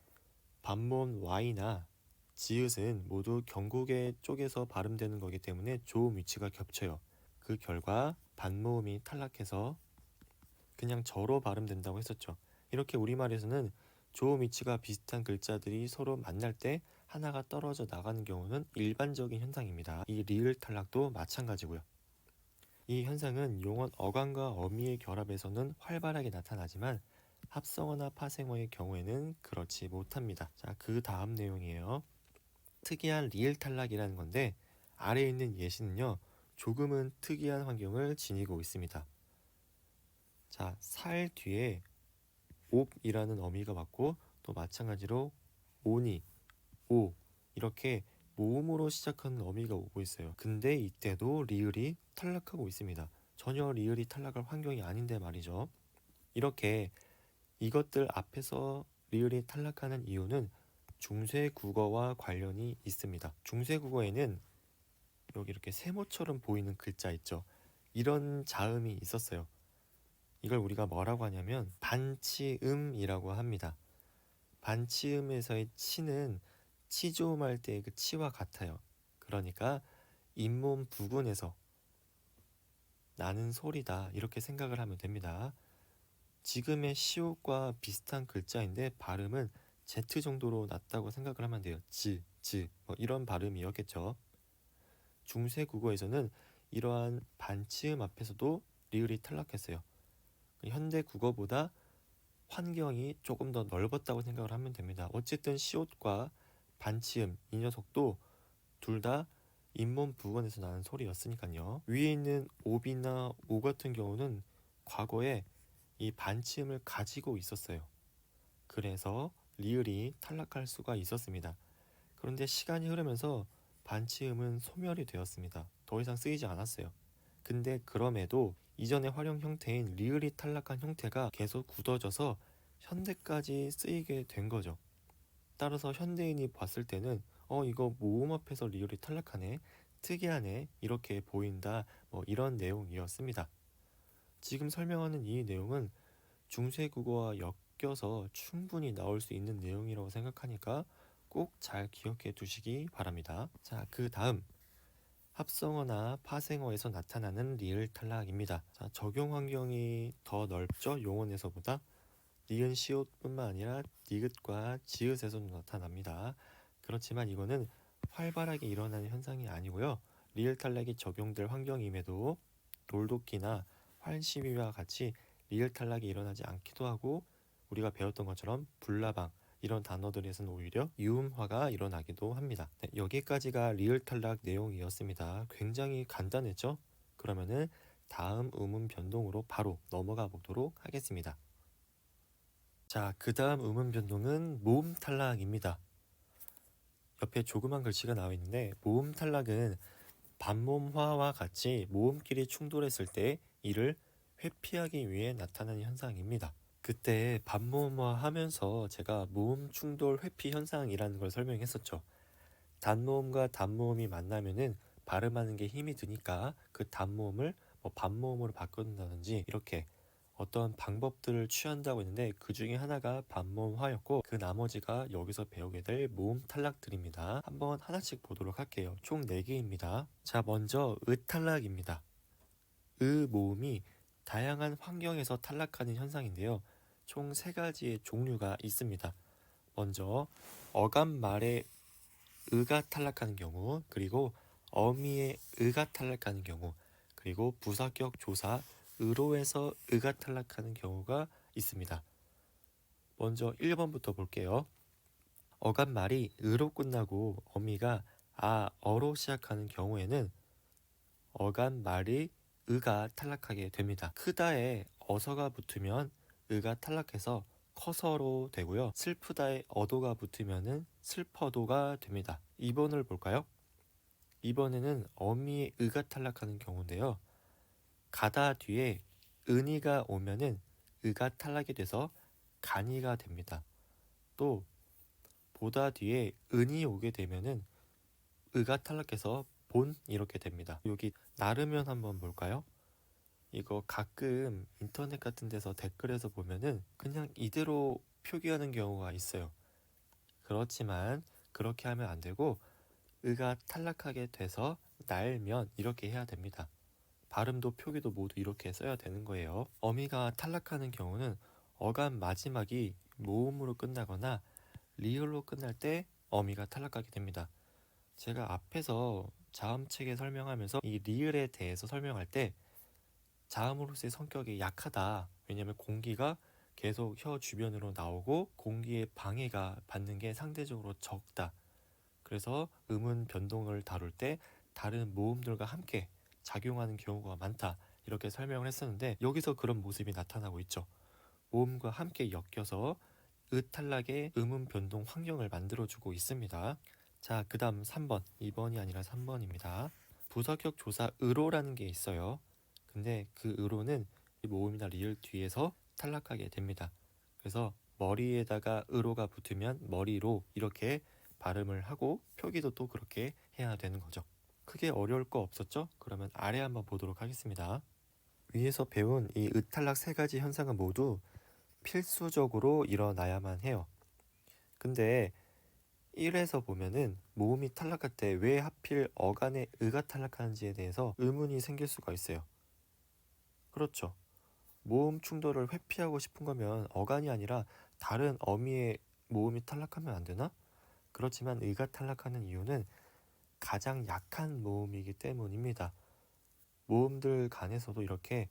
반모음 Y나 지읒은 모두 경국의 쪽에서 발음되는 거기 때문에 조음 위치가 겹쳐요. 그 결과 반모음이 탈락해서 그냥 저로 발음된다고 했었죠. 이렇게 우리말에서는 조음 위치가 비슷한 글자들이 서로 만날 때 하나가 떨어져 나가는 경우는 일반적인 현상입니다. 이 리을 탈락도 마찬가지고요. 이 현상은 용언 어간과 어미의 결합에서는 활발하게 나타나지만 합성어나 파생어의 경우에는 그렇지 못합니다. 자, 그 다음 내용이에요. 특이한 리을 탈락이라는 건데 아래에 있는 예시는요. 조금은 특이한 환경을 지니고 있습니다. 자, 살 뒤에 옵이라는 어미가 왔고 또 마찬가지로 오니, 오 이렇게 모음으로 시작하는 어미가 오고 있어요. 근데 이때도 리을이 탈락하고 있습니다. 전혀 리을이 탈락할 환경이 아닌데 말이죠. 이렇게 이것들 앞에서 리을이 탈락하는 이유는 중세 국어와 관련이 있습니다. 중세 국어에는 여기 이렇게 세모처럼 보이는 글자 있죠. 이런 자음이 있었어요. 이걸 우리가 뭐라고 하냐면 반치음이라고 합니다. 반치음에서의 치는 치조음할 때의 그 치와 같아요. 그러니까 잇몸 부근에서 나는 소리다 이렇게 생각을 하면 됩니다. 지금의 시옷과 비슷한 글자인데 발음은 Z 정도로 낮다고 생각을 하면 돼요. 즈, 뭐 이런 발음이었겠죠. 중세 국어에서는 이러한 반치음 앞에서도 리을이 탈락했어요. 현대 국어보다 환경이 조금 더 넓었다고 생각을 하면 됩니다. 어쨌든 시옷과 반치음 이 녀석도 둘 다 잇몸 부근에서 나는 소리였으니까요. 위에 있는 옵이나 오 같은 경우는 과거에 이 반치음을 가지고 있었어요. 그래서 리을이 탈락할 수가 있었습니다. 그런데 시간이 흐르면서 반치음은 소멸이 되었습니다. 더 이상 쓰이지 않았어요. 근데 그럼에도 이전의 활용 형태인 리을이 탈락한 형태가 계속 굳어져서 현대까지 쓰이게 된 거죠. 따라서 현대인이 봤을 때는 이거 모음 앞에서 리을이 탈락하네, 특이하네, 이렇게 보인다, 이런 내용이었습니다. 지금 설명하는 이 내용은 중세국어와 엮여서 충분히 나올 수 있는 내용이라고 생각하니까 꼭 잘 기억해 두시기 바랍니다. 자, 그 다음 합성어나 파생어에서 나타나는 리을 탈락입니다. 자, 적용 환경이 더 넓죠? 용언에서보다. 니은 시옷뿐만 아니라 디귿과 지읒에서도 나타납니다. 그렇지만 이거는 활발하게 일어나는 현상이 아니고요. 리을 탈락이 적용될 환경임에도 돌도끼나 활시위와 같이 리을 탈락이 일어나지 않기도 하고, 우리가 배웠던 것처럼 불나방 이런 단어들에서는 오히려 유음화가 일어나기도 합니다. 네, 여기까지가 리을 탈락 내용이었습니다. 굉장히 간단했죠? 그러면은 다음 음운 변동으로 바로 넘어가 보도록 하겠습니다. 자, 그 다음 음운 변동은 모음 탈락입니다. 옆에 조그만 글씨가 나와 있는데, 모음 탈락은 반모음화와 같이 모음끼리 충돌했을 때 이를 회피하기 위해 나타나는 현상입니다. 그때 반모음화 하면서 제가 모음 충돌 회피 현상이라는 걸 설명했었죠. 단모음과 단모음이 만나면은 발음하는 게 힘이 드니까 그 단모음을 반모음으로 바꾼다든지 이렇게 어떤 방법들을 취한다고 했는데, 그 중에 하나가 반모음화였고, 그 나머지가 여기서 배우게 될 모음 탈락들입니다. 한번 하나씩 보도록 할게요. 총 4개입니다. 자, 먼저 탈락입니다. 모음이 다양한 환경에서 탈락하는 현상인데요. 총 3가지의 종류가 있습니다. 먼저 어감 말에 가 탈락하는 경우, 그리고 어미의 가 탈락하는 경우, 그리고 부사격 조사 으로에서 가 탈락하는 경우가 있습니다. 먼저 1번부터 볼게요. 어감 말이 으로 끝나고 어미가 어로 시작하는 경우에는 어감 말이 가 탈락하게 됩니다. 크다에 어서가 붙으면 가 탈락해서 커서로 되고요. 슬프다에 어도가 붙으면은 슬퍼도가 됩니다. 2번을 볼까요? 2번에는 어미의 가 탈락하는 경우인데요. 가다 뒤에 은이가 오면은 가 탈락이 돼서 간이가 됩니다. 또 보다 뒤에 은이 오게 되면은 가 탈락해서 본 이렇게 됩니다. 여기 나르면 한번 볼까요? 이거 가끔 인터넷 같은 데서 댓글에서 보면은 그냥 이대로 표기하는 경우가 있어요. 그렇지만 그렇게 하면 안 되고 가 탈락하게 돼서 날면 이렇게 해야 됩니다. 발음도 표기도 모두 이렇게 써야 되는 거예요. 어미가 탈락하는 경우는 어감 마지막이 모음으로 끝나거나 리을로 끝날 때 어미가 탈락하게 됩니다. 제가 앞에서 자음책에 설명하면서 이 리을에 대해서 설명할 때 자음으로서의 성격이 약하다. 왜냐하면 공기가 계속 혀 주변으로 나오고 공기의 방해가 받는 게 상대적으로 적다. 그래서 음운 변동을 다룰 때 다른 모음들과 함께 작용하는 경우가 많다. 이렇게 설명을 했었는데, 여기서 그런 모습이 나타나고 있죠. 모음과 함께 엮여서 탈락의 음운 변동 환경을 만들어주고 있습니다. 자, 그 다음 3번, 2번이 아니라 3번입니다. 부사격 조사 으로라는 게 있어요. 근데 그 으로는 모음이나 리을 뒤에서 탈락하게 됩니다. 그래서 머리에다가 으로가 붙으면 머리로 이렇게 발음을 하고 표기도 또 그렇게 해야 되는 거죠. 크게 어려울 거 없었죠? 그러면 아래 한번 보도록 하겠습니다. 위에서 배운 이 탈락 3가지 현상은 모두 필수적으로 일어나야만 해요. 근데 1에서 보면은 모음이 탈락할 때 왜 하필 어간에 가 탈락하는지에 대해서 의문이 생길 수가 있어요. 그렇죠. 모음 충돌을 회피하고 싶은 거면 어간이 아니라 다른 어미의 모음이 탈락하면 안 되나? 그렇지만 가 탈락하는 이유는 가장 약한 모음이기 때문입니다. 모음들 간에서도 이렇게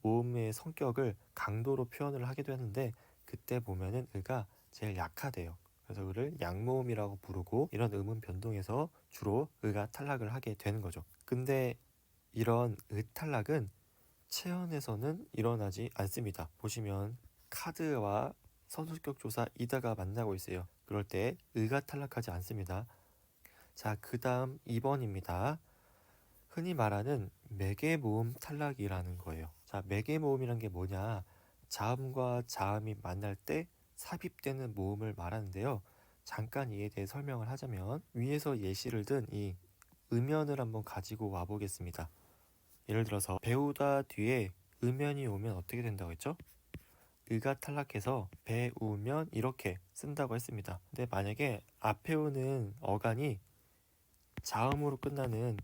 모음의 성격을 강도로 표현을 하기도 하는데, 그때 보면은 가 제일 약하대요. 그래서 를 양모음이라고 부르고, 이런 음운 변동에서 주로 가 탈락을 하게 되는 거죠. 근데 이런 탈락은 체언에서는 일어나지 않습니다. 보시면 카드와 선수격 조사 이다가 만나고 있어요. 그럴 때 가 탈락하지 않습니다. 자, 그 다음 2번입니다. 흔히 말하는 매개모음 탈락이라는 거예요. 자, 매개모음이란 게 뭐냐? 자음과 자음이 만날 때 삽입되는 모음을 말하는데요. 잠깐 이에 대해 설명을 하자면 위에서 예시를 든 이 음연을 한번 가지고 와 보겠습니다. 예를 들어서 배우다 뒤에 음연이 오면 어떻게 된다고 했죠? 의가 탈락해서 배우면 이렇게 쓴다고 했습니다. 근데 만약에 앞에 오는 어간이 자음으로 끝나는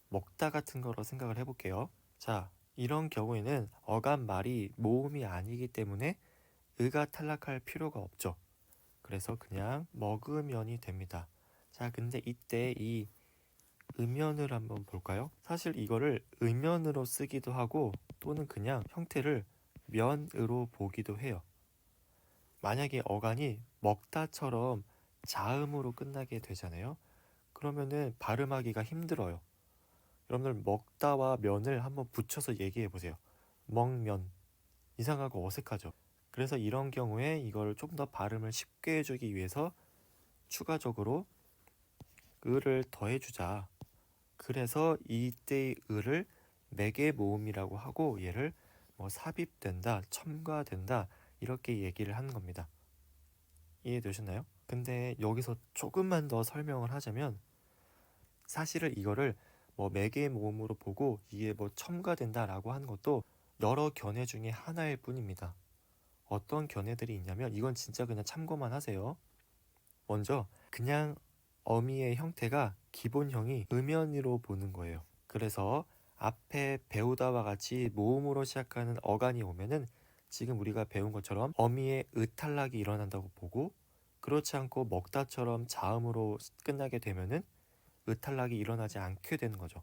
먹다 같은 거로 생각을 해볼게요. 자, 이런 경우에는 어간 말이 모음이 아니기 때문에 의가 탈락할 필요가 없죠. 그래서 그냥 먹으면이 됩니다. 자, 근데 이때 이 음연을 한번 볼까요? 사실 이거를 음연으로 쓰기도 하고 또는 그냥 형태를 면으로 보기도 해요. 만약에 어간이 먹다처럼 자음으로 끝나게 되잖아요. 그러면은 발음하기가 힘들어요. 여러분들 먹다와 면을 한번 붙여서 얘기해 보세요. 먹면 이상하고 어색하죠. 그래서 이런 경우에 이걸 좀 더 발음을 쉽게 해주기 위해서 추가적으로 을을 더해주자. 그래서 이때의 을을 매개 모음이라고 하고 얘를 뭐 삽입된다, 첨가된다 이렇게 얘기를 하는 겁니다. 이해되셨나요? 근데 여기서 조금만 더 설명을 하자면 사실은 이거를 뭐 매개 모음으로 보고 이게 뭐 첨가된다라고 하는 것도 여러 견해 중에 하나일 뿐입니다. 어떤 견해들이 있냐면 이건 진짜 그냥 참고만 하세요. 먼저 그냥 어미의 형태가 기본형이 음연으로 보는 거예요. 그래서 앞에 배우다와 같이 모음으로 시작하는 어간이 오면은 지금 우리가 배운 것처럼 어미의 의탈락이 일어난다고 보고 그렇지 않고 먹다처럼 자음으로 끝나게 되면은 의탈락이 일어나지 않게 되는 거죠.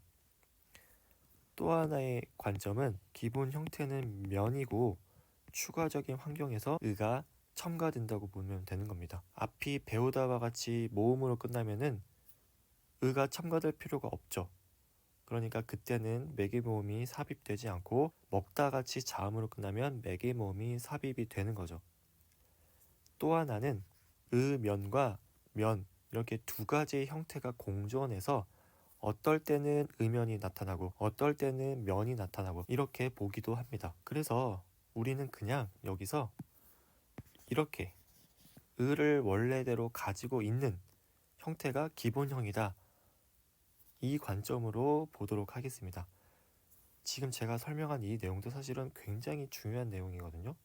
또 하나의 관점은 기본 형태는 면이고 추가적인 환경에서 의가 첨가된다고 보면 되는 겁니다. 앞이 배우다와 같이 모음으로 끝나면은 의가 첨가될 필요가 없죠. 그러니까 그때는 매개모음이 삽입되지 않고 먹다 같이 자음으로 끝나면 매개모음이 삽입이 되는 거죠. 또 하나는 의면과 면 이렇게 두 가지의 형태가 공존해서 어떨 때는 의면이 나타나고 어떨 때는 면이 나타나고 이렇게 보기도 합니다. 그래서 우리는 그냥 여기서 이렇게 의를 원래대로 가지고 있는 형태가 기본형이다. 이 관점으로 보도록 하겠습니다. 지금 제가 설명한 이 내용도 사실은 굉장히 중요한 내용이거든요.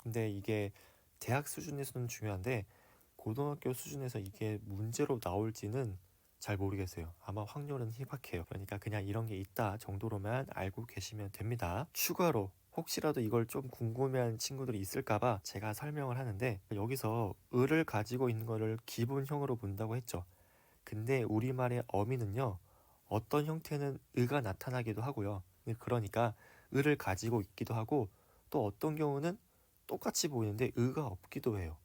근데 이게 대학 수준에서는 중요한데 고등학교 수준에서 이게 문제로 나올지는 잘 모르겠어요. 아마 확률은 희박해요. 그러니까 그냥 이런 게 있다 정도로만 알고 계시면 됩니다. 추가로 혹시라도 이걸 좀 궁금해하는 친구들이 있을까봐 제가 설명을 하는데 여기서 을을 가지고 있는 거를 기본형으로 본다고 했죠. 근데 우리말의 어미는요. 어떤 형태는 의가 나타나기도 하고요. 그러니까 을을 가지고 있기도 하고 또 어떤 경우는 똑같이 보이는데 의가 없기도 해요.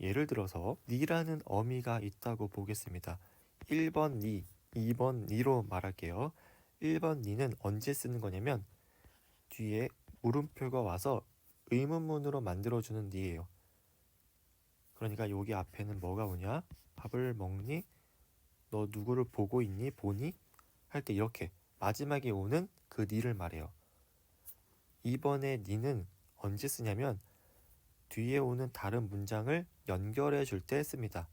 예를 들어서 니라는 어미가 있다고 보겠습니다. 1번 니, 2번 니로 말할게요. 1번 니는 언제 쓰는 거냐면 뒤에 물음표가 와서 의문문으로 만들어주는 니예요. 그러니까 여기 앞에는 뭐가 오냐? 밥을 먹니? 너 누구를 보고 있니? 보니? 할 때 이렇게 마지막에 오는 그 니를 말해요. 이번에 니는 언제 쓰냐면 뒤에 오는 다른 문장을 연결해 줄 때 씁니다.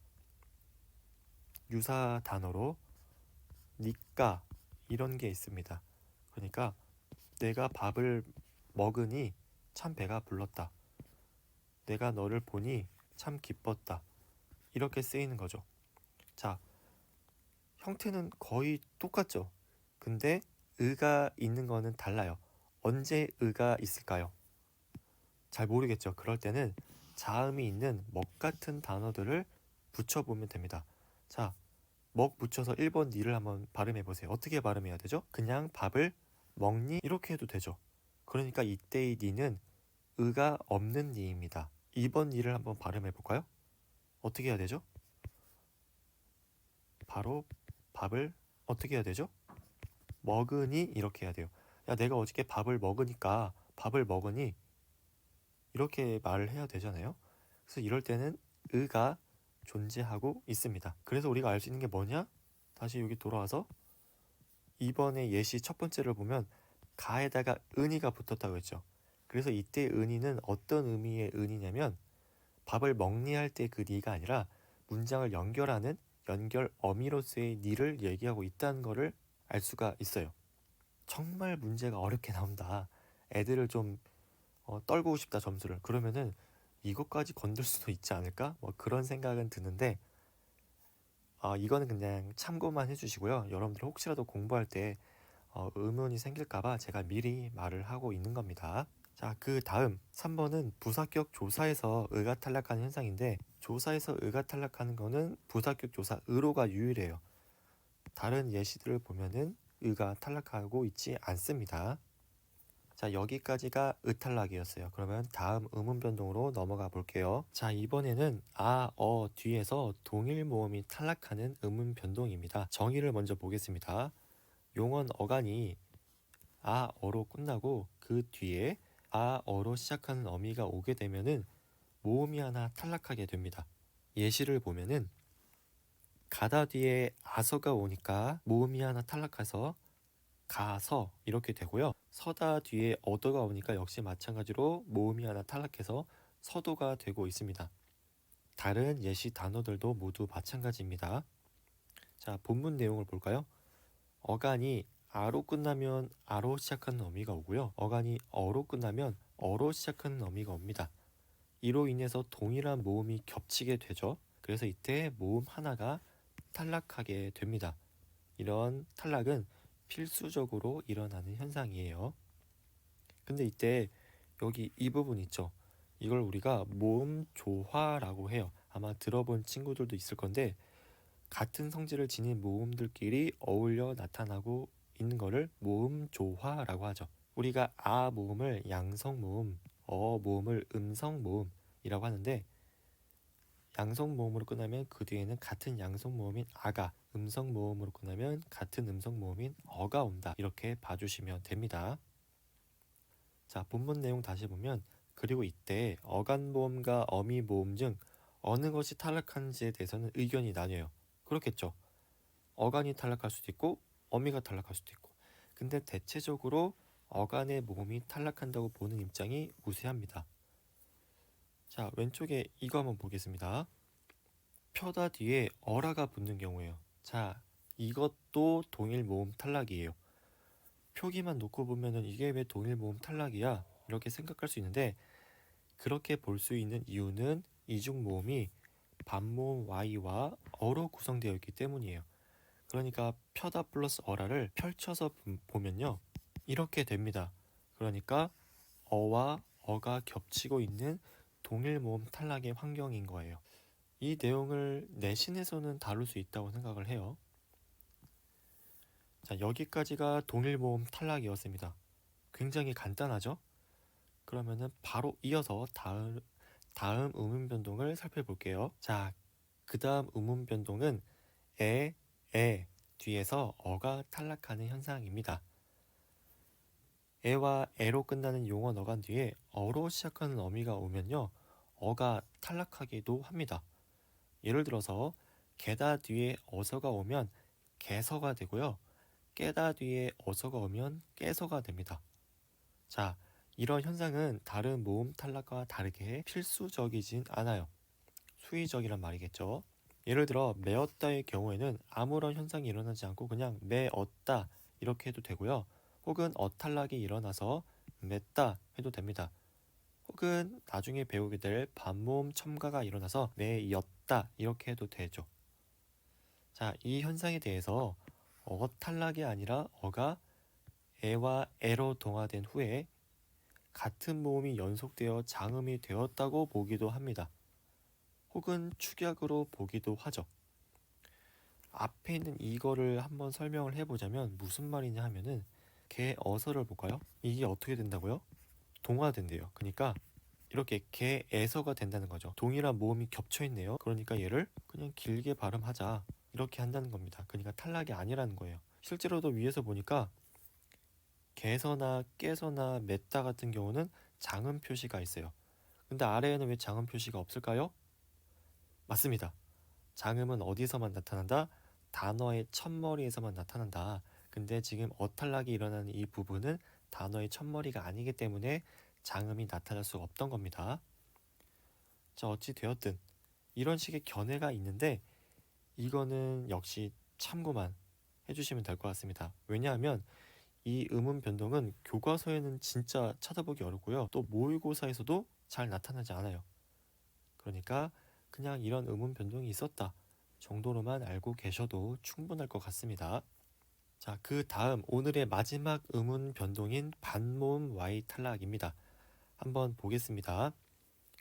유사 단어로 니까 이런 게 있습니다. 그러니까 내가 밥을 먹으니 참 배가 불렀다. 내가 너를 보니 참 기뻤다. 이렇게 쓰이는 거죠. 자, 형태는 거의 똑같죠. 근데 의가 있는 거는 달라요. 언제 의가 있을까요? 잘 모르겠죠. 그럴 때는 자음이 있는 먹 같은 단어들을 붙여보면 됩니다. 자, 먹 붙여서 1번 니를 한번 발음해 보세요. 어떻게 발음해야 되죠? 그냥 밥을 먹니? 이렇게 해도 되죠. 그러니까 이때의 니는 의가 없는 니입니다. 2번 니를 한번 발음해 볼까요? 어떻게 해야 되죠? 바로 밥을 어떻게 해야 되죠? 먹으니 이렇게 해야 돼요. 야, 내가 어저께 밥을 먹으니까 밥을 먹으니 이렇게 말을 해야 되잖아요. 그래서 이럴 때는 의가 존재하고 있습니다. 그래서 우리가 알 수 있는 게 뭐냐? 다시 여기 돌아와서 이번에 예시 첫 번째를 보면 가에다가 은이가 붙었다고 했죠. 그래서 이때 은이는 어떤 의미의 은이냐면 밥을 먹니 할 때 그 니가 아니라 문장을 연결하는 연결 어미로서의 니를 얘기하고 있다는 것을 알 수가 있어요. 정말 문제가 어렵게 나온다. 애들을 좀 떨고 싶다 점수를. 그러면은 이것까지 건들 수도 있지 않을까? 뭐 그런 생각은 드는데 이거는 그냥 참고만 해주시고요. 여러분들 혹시라도 공부할 때 의문이 생길까봐 제가 미리 말을 하고 있는 겁니다. 자, 그 다음 3번은 부사격 조사에서 의가 탈락하는 현상인데, 조사에서 의가 탈락하는 거는 부사격 조사 의로가 유일해요. 다른 예시들을 보면은 의가 탈락하고 있지 않습니다. 자, 여기까지가 의탈락이었어요. 그러면 다음 의문 변동으로 넘어가 볼게요. 자, 이번에는 뒤에서 동일 모음이 탈락하는 의문 변동입니다. 정의를 먼저 보겠습니다. 용언 어간이 어로 끝나고 그 뒤에 어로 시작하는 어미가 오게 되면은 모음이 하나 탈락하게 됩니다. 예시를 보면은 가다 뒤에 아서가 오니까 모음이 하나 탈락해서 가서 이렇게 되고요. 서다 뒤에 어도가 오니까 역시 마찬가지로 모음이 하나 탈락해서 서도가 되고 있습니다. 다른 예시 단어들도 모두 마찬가지입니다. 자, 본문 내용을 볼까요? 어간이 아로 끝나면 아로 시작하는 어미가 오고요. 어간이 어로 끝나면 어로 시작하는 어미가 옵니다. 이로 인해서 동일한 모음이 겹치게 되죠. 그래서 이때 모음 하나가 탈락하게 됩니다. 이런 탈락은 필수적으로 일어나는 현상이에요. 근데 이때 여기 이 부분 있죠. 이걸 우리가 모음 조화라고 해요. 아마 들어본 친구들도 있을 건데, 같은 성질을 지닌 모음들끼리 어울려 나타나고 있는 거를 모음 조화라고 하죠. 우리가 아 모음을 양성 모음, 어 모음을 음성 모음이라고 하는데, 양성 모음으로 끝나면 그 뒤에는 같은 양성 모음인 아가, 음성 모음으로 끝나면 같은 음성 모음인 어가 온다. 이렇게 봐주시면 됩니다. 자, 본문 내용 다시 보면, 그리고 이때 어간 모음과 어미 모음 중 어느 것이 탈락하는지에 대해서는 의견이 나뉘어요. 그렇겠죠. 어간이 탈락할 수도 있고 어미가 탈락할 수도 있고. 근데 대체적으로 어간의 모음이 탈락한다고 보는 입장이 우세합니다. 자, 왼쪽에 이거 한번 보겠습니다. 표다 뒤에 어라가 붙는 경우에요. 자, 이것도 동일 모음 탈락이에요. 표기만 놓고 보면은 이게 왜 동일 모음 탈락이야? 이렇게 생각할 수 있는데, 그렇게 볼 수 있는 이유는 이중 모음이 반모음 Y와 어로 구성되어 있기 때문이에요. 그러니까 펴다 플러스 어라를 펼쳐서 보면요, 이렇게 됩니다. 그러니까 어와 어가 겹치고 있는 동일 모음 탈락의 환경인 거예요. 이 내용을 내신에서는 다룰 수 있다고 생각을 해요. 자, 여기까지가 동일 모음 탈락이었습니다. 굉장히 간단하죠? 그러면은 바로 이어서 다음 음운 변동을 살펴볼게요. 자, 그 다음 음운 변동은 에 뒤에서 어가 탈락하는 현상입니다. 에와 에로 끝나는 용어 어간 뒤에 어로 시작하는 어미가 오면요, 어가 탈락하기도 합니다. 예를 들어서 게다 뒤에 어서가 오면 개서가 되고요. 깨다 뒤에 어서가 오면 깨서가 됩니다. 자, 이런 현상은 다른 모음 탈락과 다르게 필수적이진 않아요. 수의적이란 말이겠죠. 예를 들어 매었다의 경우에는 아무런 현상이 일어나지 않고 그냥 매었다 이렇게 해도 되고요. 혹은 어탈락이 일어나서 맸다 해도 됩니다. 혹은 나중에 배우게 될 반모음 첨가가 일어나서 매였다 이렇게 해도 되죠. 자, 이 현상에 대해서 어탈락이 아니라 어가 에와 에로 동화된 후에 같은 모음이 연속되어 장음이 되었다고 보기도 합니다. 혹은 축약으로 보기도 하죠. 앞에 있는 이거를 한번 설명을 해보자면 무슨 말이냐 하면은, 개어서를 볼까요? 이게 어떻게 된다고요? 동화된대요. 그러니까 이렇게 개에서가 된다는 거죠. 동일한 모음이 겹쳐 있네요. 그러니까 얘를 그냥 길게 발음하자 이렇게 한다는 겁니다. 그러니까 탈락이 아니라는 거예요. 실제로도 위에서 보니까 개서나 깨서나 맺다 같은 경우는 장음 표시가 있어요. 근데 아래에는 왜 장음 표시가 없을까요? 맞습니다. 장음은 어디서만 나타난다? 단어의 첫머리에서만 나타난다. 근데 지금 어탈락이 일어나는 이 부분은 단어의 첫머리가 아니기 때문에 장음이 나타날 수 없던 겁니다. 자, 어찌 되었든 이런 식의 견해가 있는데 이거는 역시 참고만 해주시면 될 것 같습니다. 왜냐하면 이 음운 변동은 교과서에는 진짜 찾아보기 어렵고요. 또 모의고사에서도 잘 나타나지 않아요. 그러니까 그냥 이런 음운 변동이 있었다 정도로만 알고 계셔도 충분할 것 같습니다. 자, 그 다음 오늘의 마지막 음운 변동인 반모음 Y 탈락입니다. 한번 보겠습니다.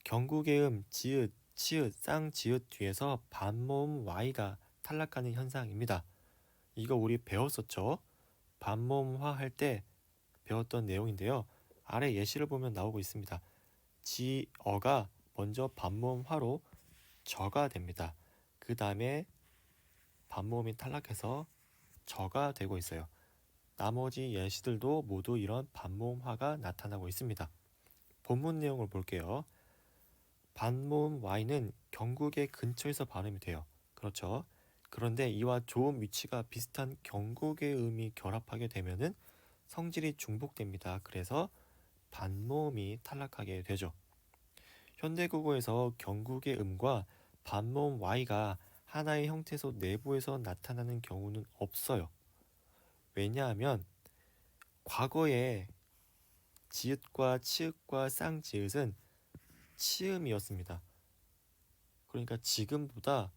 경국의 지읒, 치읒, 쌍지읒 뒤에서 반모음 Y가 탈락하는 현상입니다. 이거 우리 배웠었죠? 반모음화 할 때 배웠던 내용인데요. 아래 예시를 보면 나오고 있습니다. 지어가 먼저 반모음화로 저가 됩니다. 그 다음에 반모음이 탈락해서 저가 되고 있어요. 나머지 예시들도 모두 이런 반모음화가 나타나고 있습니다. 본문 내용을 볼게요. 반모음 Y는 경국의 근처에서 발음이 돼요. 그렇죠? 그런데 이와 조음 위치가 비슷한 경국의 음이 결합하게 되면은 성질이 중복됩니다. 그래서 반모음이 탈락하게 되죠. 현대국어에서 경국의 음과 반모음 Y가 하나의 형태소 내부에서 나타나는 경우는 없어요. 왜냐하면 과거에 지읒과 치읒과 쌍지읒은 치음이었습니다. 그러니까 지금보다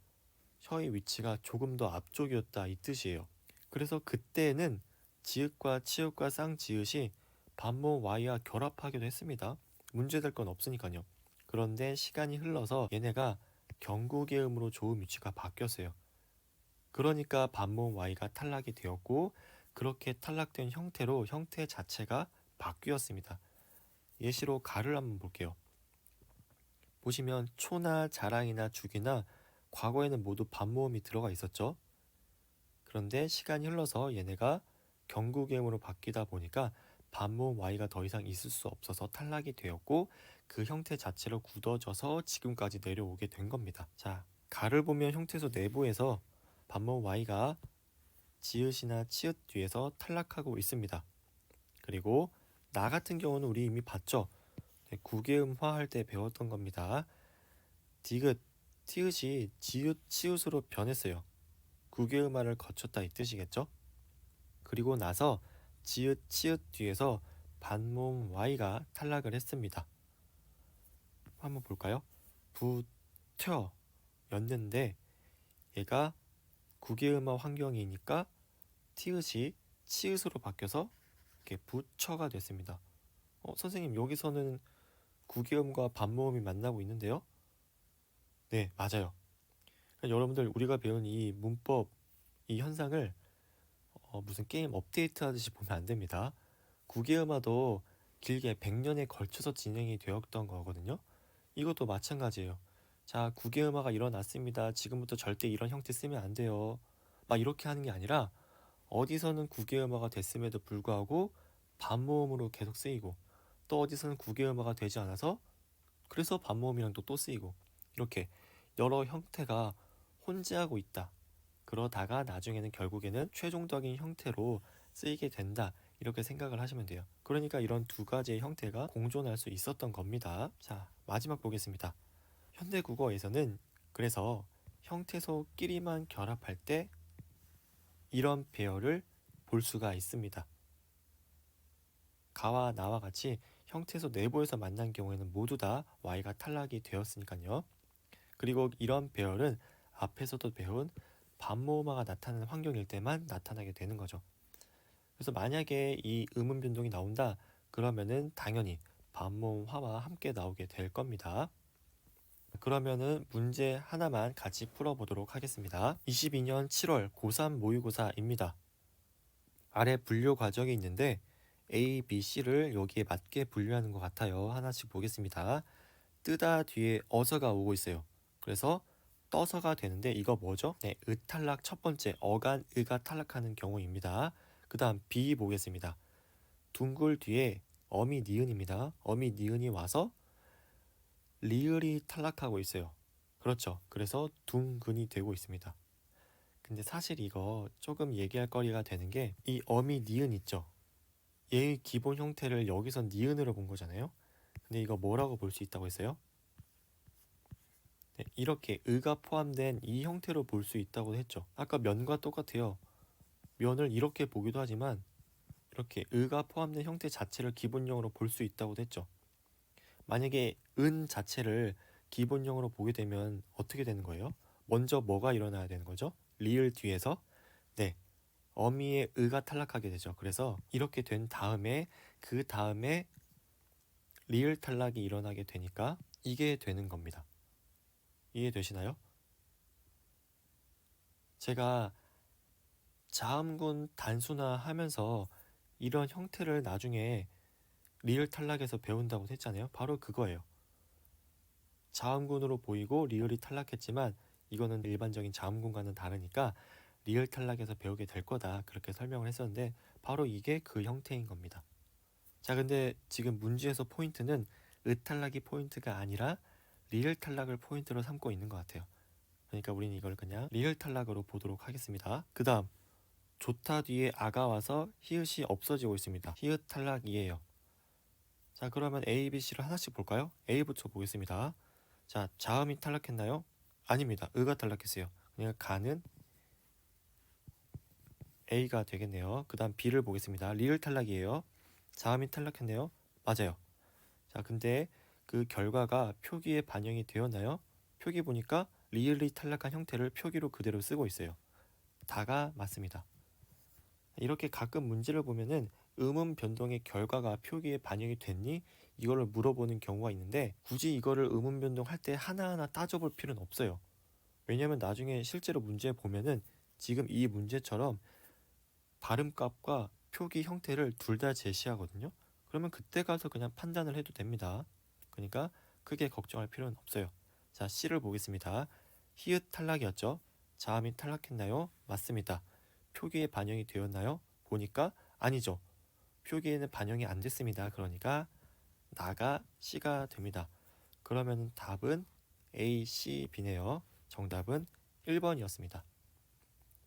혀의 위치가 조금 더 앞쪽이었다 이 뜻이에요. 그래서 그때는 지읒과 치읒과 쌍지읒이 반모음 Y와 결합하기도 했습니다. 문제될 건 없으니까요. 그런데 시간이 흘러서 얘네가 경국의 음으로 조음 위치가 바뀌었어요. 그러니까 반모음 Y가 탈락이 되었고 그렇게 탈락된 형태로 형태 자체가 바뀌었습니다. 예시로 가를 한번 볼게요. 보시면 초나 자랑이나 죽이나 과거에는 모두 반모음이 들어가 있었죠. 그런데 시간이 흘러서 얘네가 경국음으로 바뀌다 보니까 반모음 Y가 더 이상 있을 수 없어서 탈락이 되었고 그 형태 자체로 굳어져서 지금까지 내려오게 된 겁니다. 자, 가를 보면 형태소 내부에서 반모음 Y가 지읒이나 치읒 뒤에서 탈락하고 있습니다. 그리고 나 같은 경우는 우리 이미 봤죠. 구개음화 할 때 배웠던 겁니다. 디귿, 티읕이 지읒, 치읒으로 변했어요. 구개음화를 거쳤다 이 뜻이겠죠? 그리고 나서 지읒, 치읒 뒤에서 반모음 Y가 탈락을 했습니다. 한번 볼까요? 부텨 였는데 얘가 구개음화 환경이니까 티읕이 치읒으로 바뀌어서 이렇게 부처가 됐습니다. 선생님 여기서는 구개음과 반모음이 만나고 있는데요? 네, 맞아요. 그러니까 여러분들 우리가 배운 이 문법, 이 현상을 무슨 게임 업데이트 하듯이 보면 안 됩니다. 구개음화도 길게 100년에 걸쳐서 진행이 되었던 거거든요. 이것도 마찬가지예요. 자, 구개음화가 일어났습니다. 지금부터 절대 이런 형태 쓰면 안 돼요. 막 이렇게 하는 게 아니라 어디서는 구개음화가 됐음에도 불구하고 반모음으로 계속 쓰이고 또 어디서는 구개음화가 되지 않아서 그래서 반모음이랑 또 쓰이고 이렇게 여러 형태가 혼재하고 있다. 그러다가 나중에는 결국에는 최종적인 형태로 쓰이게 된다. 이렇게 생각을 하시면 돼요. 그러니까 이런 두 가지의 형태가 공존할 수 있었던 겁니다. 자, 마지막 보겠습니다. 현대국어에서는 그래서 형태소끼리만 결합할 때 이런 배열을 볼 수가 있습니다. 가와 나와 같이 형태소 내부에서 만난 경우에는 모두 다 Y가 탈락이 되었으니까요. 그리고 이런 배열은 앞에서도 배운 반모음화가 나타나는 환경일 때만 나타나게 되는 거죠. 그래서 만약에 이 음운 변동이 나온다 그러면은 당연히 반모음화와 함께 나오게 될 겁니다. 그러면은 문제 하나만 같이 풀어보도록 하겠습니다. 22년 7월 고3 모의고사입니다. 아래 분류 과정이 있는데 A, B, C를 여기에 맞게 분류하는 것 같아요. 하나씩 보겠습니다. 뜨다 뒤에 어서가 오고 있어요. 그래서 떠서가 되는데 이거 뭐죠? 네, 탈락 첫 번째 어간 의가 탈락하는 경우입니다. 그 다음 B 보겠습니다. 둥글 뒤에 어미 니은입니다. 어미 니은이 와서 리을이 탈락하고 있어요. 그렇죠. 그래서 둥근이 되고 있습니다. 근데 사실 이거 조금 얘기할 거리가 되는 게 이 어미 니은 있죠. 얘의 기본 형태를 여기선 니은으로 본 거잖아요. 근데 이거 뭐라고 볼 수 있다고 했어요? 네, 이렇게 의가 포함된 이 형태로 볼 수 있다고 했죠. 아까 면과 똑같아요. 면을 이렇게 보기도 하지만 이렇게 의가 포함된 형태 자체를 기본형으로 볼 수 있다고 했죠. 만약에 은 자체를 기본형으로 보게 되면 어떻게 되는 거예요? 먼저 뭐가 일어나야 되는 거죠? 리을 뒤에서 네, 어미의 의가 탈락하게 되죠. 그래서 이렇게 된 다음에 그 다음에 리을 탈락이 일어나게 되니까 이게 되는 겁니다. 이해되시나요? 제가 자음군 단순화 하면서 이런 형태를 나중에 리을 탈락에서 배운다고 했잖아요. 바로 그거예요. 자음군으로 보이고 리을이 탈락했지만 이거는 일반적인 자음군과는 다르니까 리을 탈락에서 배우게 될 거다. 그렇게 설명을 했었는데 바로 이게 그 형태인 겁니다. 자, 근데 지금 문제에서 포인트는 의 탈락이 포인트가 아니라 리을 탈락을 포인트로 삼고 있는 것 같아요. 그러니까 우리는 이걸 그냥 리을 탈락으로 보도록 하겠습니다. 그 다음 좋다 뒤에 아가 와서 히읗이 없어지고 있습니다. 히읗 탈락이에요. 자, 그러면 A, B, C를 하나씩 볼까요? A부터 보겠습니다. 자, 자음이 탈락했나요? 아닙니다. 의가 탈락했어요. 그러니까 가는 A가 되겠네요. 그 다음 B를 보겠습니다. 리을 탈락이에요. 자음이 탈락했네요. 맞아요. 자, 근데 그 결과가 표기에 반영이 되었나요? 표기 보니까 리을이 탈락한 형태를 표기로 그대로 쓰고 있어요. 다가 맞습니다. 이렇게 가끔 문제를 보면은 음음 변동의 결과가 표기에 반영이 됐니? 이거를 물어보는 경우가 있는데 굳이 이거를 음음 변동할 때 하나하나 따져볼 필요는 없어요. 왜냐면 나중에 실제로 문제 보면은 지금 이 문제처럼 발음값과 표기 형태를 둘 다 제시하거든요. 그러면 그때 가서 그냥 판단을 해도 됩니다. 그러니까 크게 걱정할 필요는 없어요. 자, C를 보겠습니다. 히읗 탈락이었죠. 자음이 탈락했나요? 맞습니다. 표기에 반영이 되었나요? 보니까 아니죠. 표기에는 반영이 안 됐습니다. 그러니까 나가 C가 됩니다. 그러면 답은 A, C, B네요. 정답은 1번이었습니다.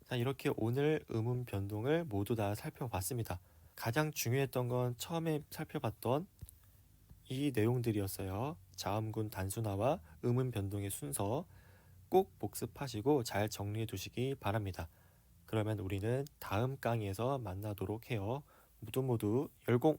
자, 이렇게 오늘 음음 변동을 모두 다 살펴봤습니다. 가장 중요했던 건 처음에 살펴봤던 이 내용들이었어요. 자음군 단순화와 음음 변동의 순서 꼭 복습하시고 잘 정리해 두시기 바랍니다. 그러면 우리는 다음 강의에서 만나도록 해요. 모두 모두 열공!